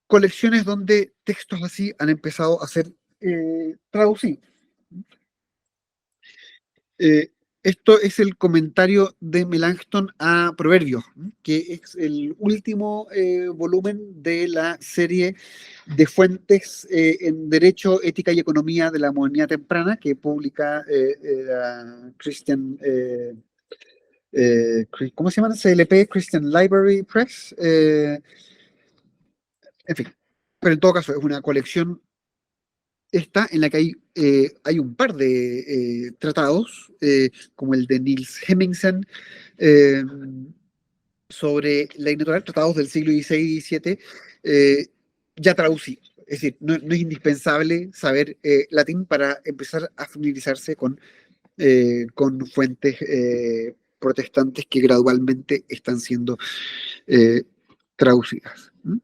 B: colecciones donde textos así han empezado a ser traducidos. Esto es el comentario de Melanchthon a Proverbios, que es el último volumen de la serie de fuentes en Derecho, Ética y Economía de la Modernidad Temprana, que publica Christian, ¿cómo se llama? CLP, Christian Library Press. En fin, pero en todo caso es una colección esta en la que hay un par de tratados, como el de Niels Hemmingsen, eh, sobre la natural, tratados del siglo XVI y XVII, ya traducidos. Es decir, no es indispensable saber latín para empezar a familiarizarse con fuentes protestantes que gradualmente están siendo eh, traducidas. ¿Mm?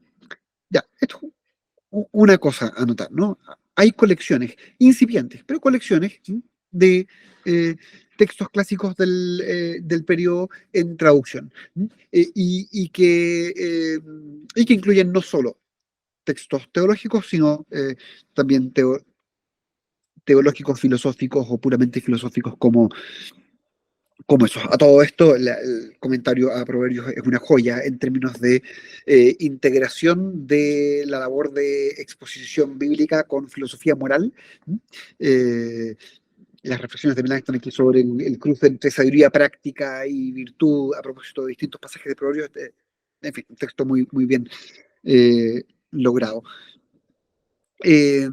B: Ya, esto una cosa a notar, ¿no? Hay colecciones incipientes, pero colecciones, ¿sí? De textos clásicos del periodo en traducción, ¿sí? Y que incluyen no solo textos teológicos, sino también teológicos, filosóficos o puramente filosóficos como eso. A todo esto, el comentario a Proverbios es una joya en términos de integración de la labor de exposición bíblica con filosofía moral. Eh, las reflexiones de Melanchthon aquí sobre el cruce entre sabiduría práctica y virtud a propósito de distintos pasajes de Proverbios. En fin, un texto muy, muy bien logrado. Eh,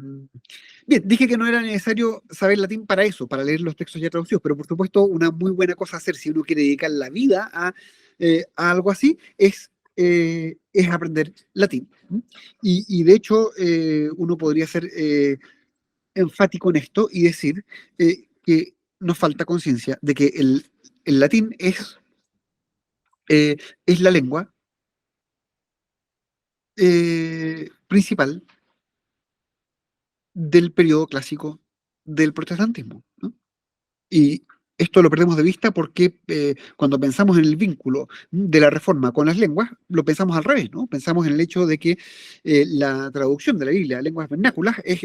B: Bien, dije que no era necesario saber latín para eso, para leer los textos ya traducidos, pero por supuesto una muy buena cosa a hacer si uno quiere dedicar la vida a algo así es aprender latín. Y de hecho uno podría ser enfático en esto y decir que nos falta conciencia de que el latín es la lengua principal del periodo clásico del protestantismo, ¿no? Y esto lo perdemos de vista porque cuando pensamos en el vínculo de la reforma con las lenguas, lo pensamos al revés, ¿no? Pensamos en el hecho de que la traducción de la Biblia a lenguas vernáculas es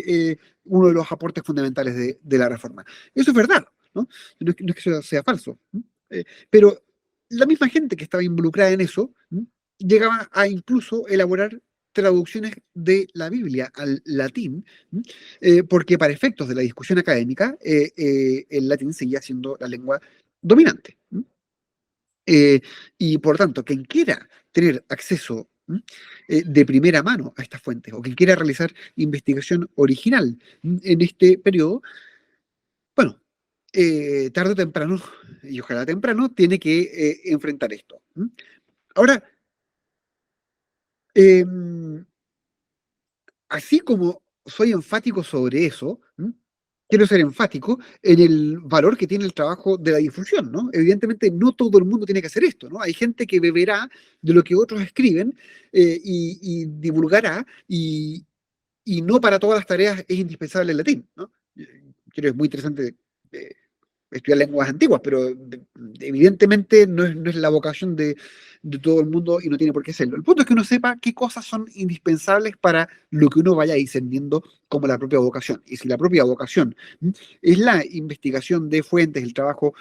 B: uno de los aportes fundamentales de la reforma. Eso es verdad, ¿no? No es que eso sea falso. Pero la misma gente que estaba involucrada en eso llegaba a incluso elaborar traducciones de la Biblia al latín, porque para efectos de la discusión académica, el latín seguía siendo la lengua dominante. Y por tanto, quien quiera tener acceso de primera mano a estas fuentes, o quien quiera realizar investigación original en este periodo, bueno, tarde o temprano, y ojalá temprano, tiene que enfrentar esto. Ahora, así como soy enfático sobre eso, quiero ser enfático en el valor que tiene el trabajo de la difusión, ¿no? Evidentemente, no todo el mundo tiene que hacer esto, ¿no? Hay gente que beberá de lo que otros escriben y divulgará, y no para todas las tareas es indispensable el latín, ¿no? Creo que es muy interesante estudiar lenguas antiguas, pero evidentemente no es la vocación de todo el mundo y no tiene por qué serlo. El punto es que uno sepa qué cosas son indispensables para lo que uno vaya discerniendo como la propia vocación. Y si la propia vocación es la investigación de fuentes, el trabajo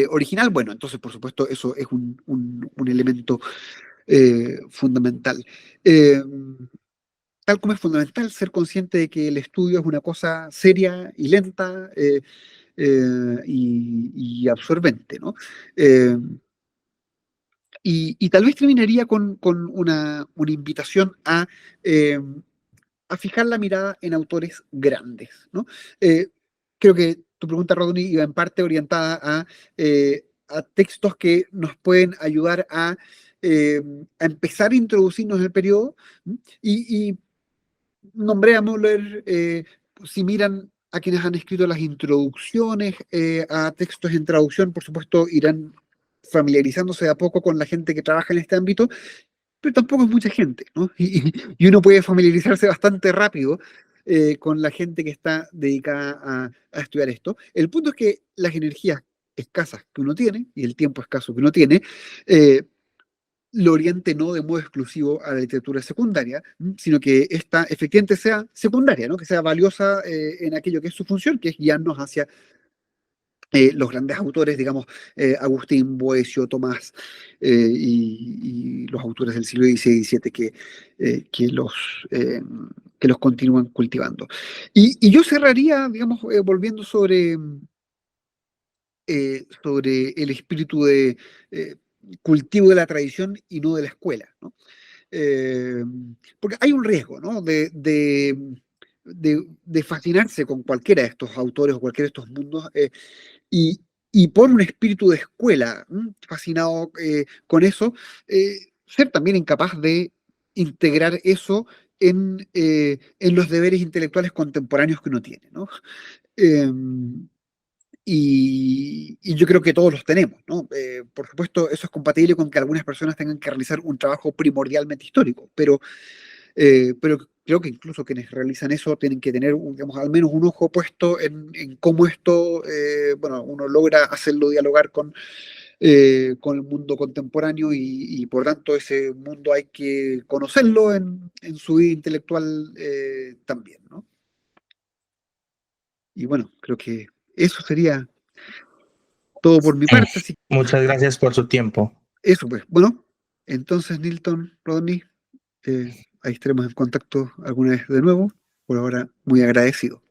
B: original, bueno, entonces por supuesto eso es un elemento fundamental. Tal como es fundamental ser consciente de que el estudio es una cosa seria y lenta, y absorbente, ¿no? Y tal vez terminaría con una invitación a fijar la mirada en autores grandes, ¿no? Creo que tu pregunta, Rodney, iba en parte orientada a textos que nos pueden ayudar a empezar a introducirnos en el periodo, y nombré a Müller. Si miran a quienes han escrito las introducciones a textos en traducción, por supuesto, irán familiarizándose de a poco con la gente que trabaja en este ámbito, pero tampoco es mucha gente, ¿no? Y uno puede familiarizarse bastante rápido con la gente que está dedicada a estudiar esto. El punto es que las energías escasas que uno tiene y el tiempo escaso que uno tiene, lo oriente no de modo exclusivo a la literatura secundaria, sino que esta efectivamente sea secundaria, ¿no? Que sea valiosa en aquello que es su función, que es guiarnos hacia los grandes autores, digamos, Agustín, Boecio, Tomás, y los autores del siglo XVI y XVII que los continúan cultivando. Y yo cerraría, digamos, volviendo sobre el espíritu de cultivo de la tradición y no de la escuela, ¿no? Porque hay un riesgo, ¿no? De fascinarse con cualquiera de estos autores o cualquiera de estos mundos, y por un espíritu de escuela, fascinado con eso, ser también incapaz de integrar eso en los deberes intelectuales contemporáneos que uno tiene, ¿no? Y yo creo que todos los tenemos, ¿no? Por supuesto, eso es compatible con que algunas personas tengan que realizar un trabajo primordialmente histórico, pero creo que incluso quienes realizan eso tienen que tener, digamos, al menos un ojo puesto en cómo esto, bueno, uno logra hacerlo dialogar con el mundo contemporáneo, y por tanto ese mundo hay que conocerlo en su vida intelectual también, ¿no? Y bueno, creo que eso sería todo por mi parte, así que
A: Muchas gracias por su tiempo.
B: eso pues. Bueno, entonces Nilton, Rodney, ahí estaremos en contacto alguna vez de nuevo. Por ahora, muy agradecido.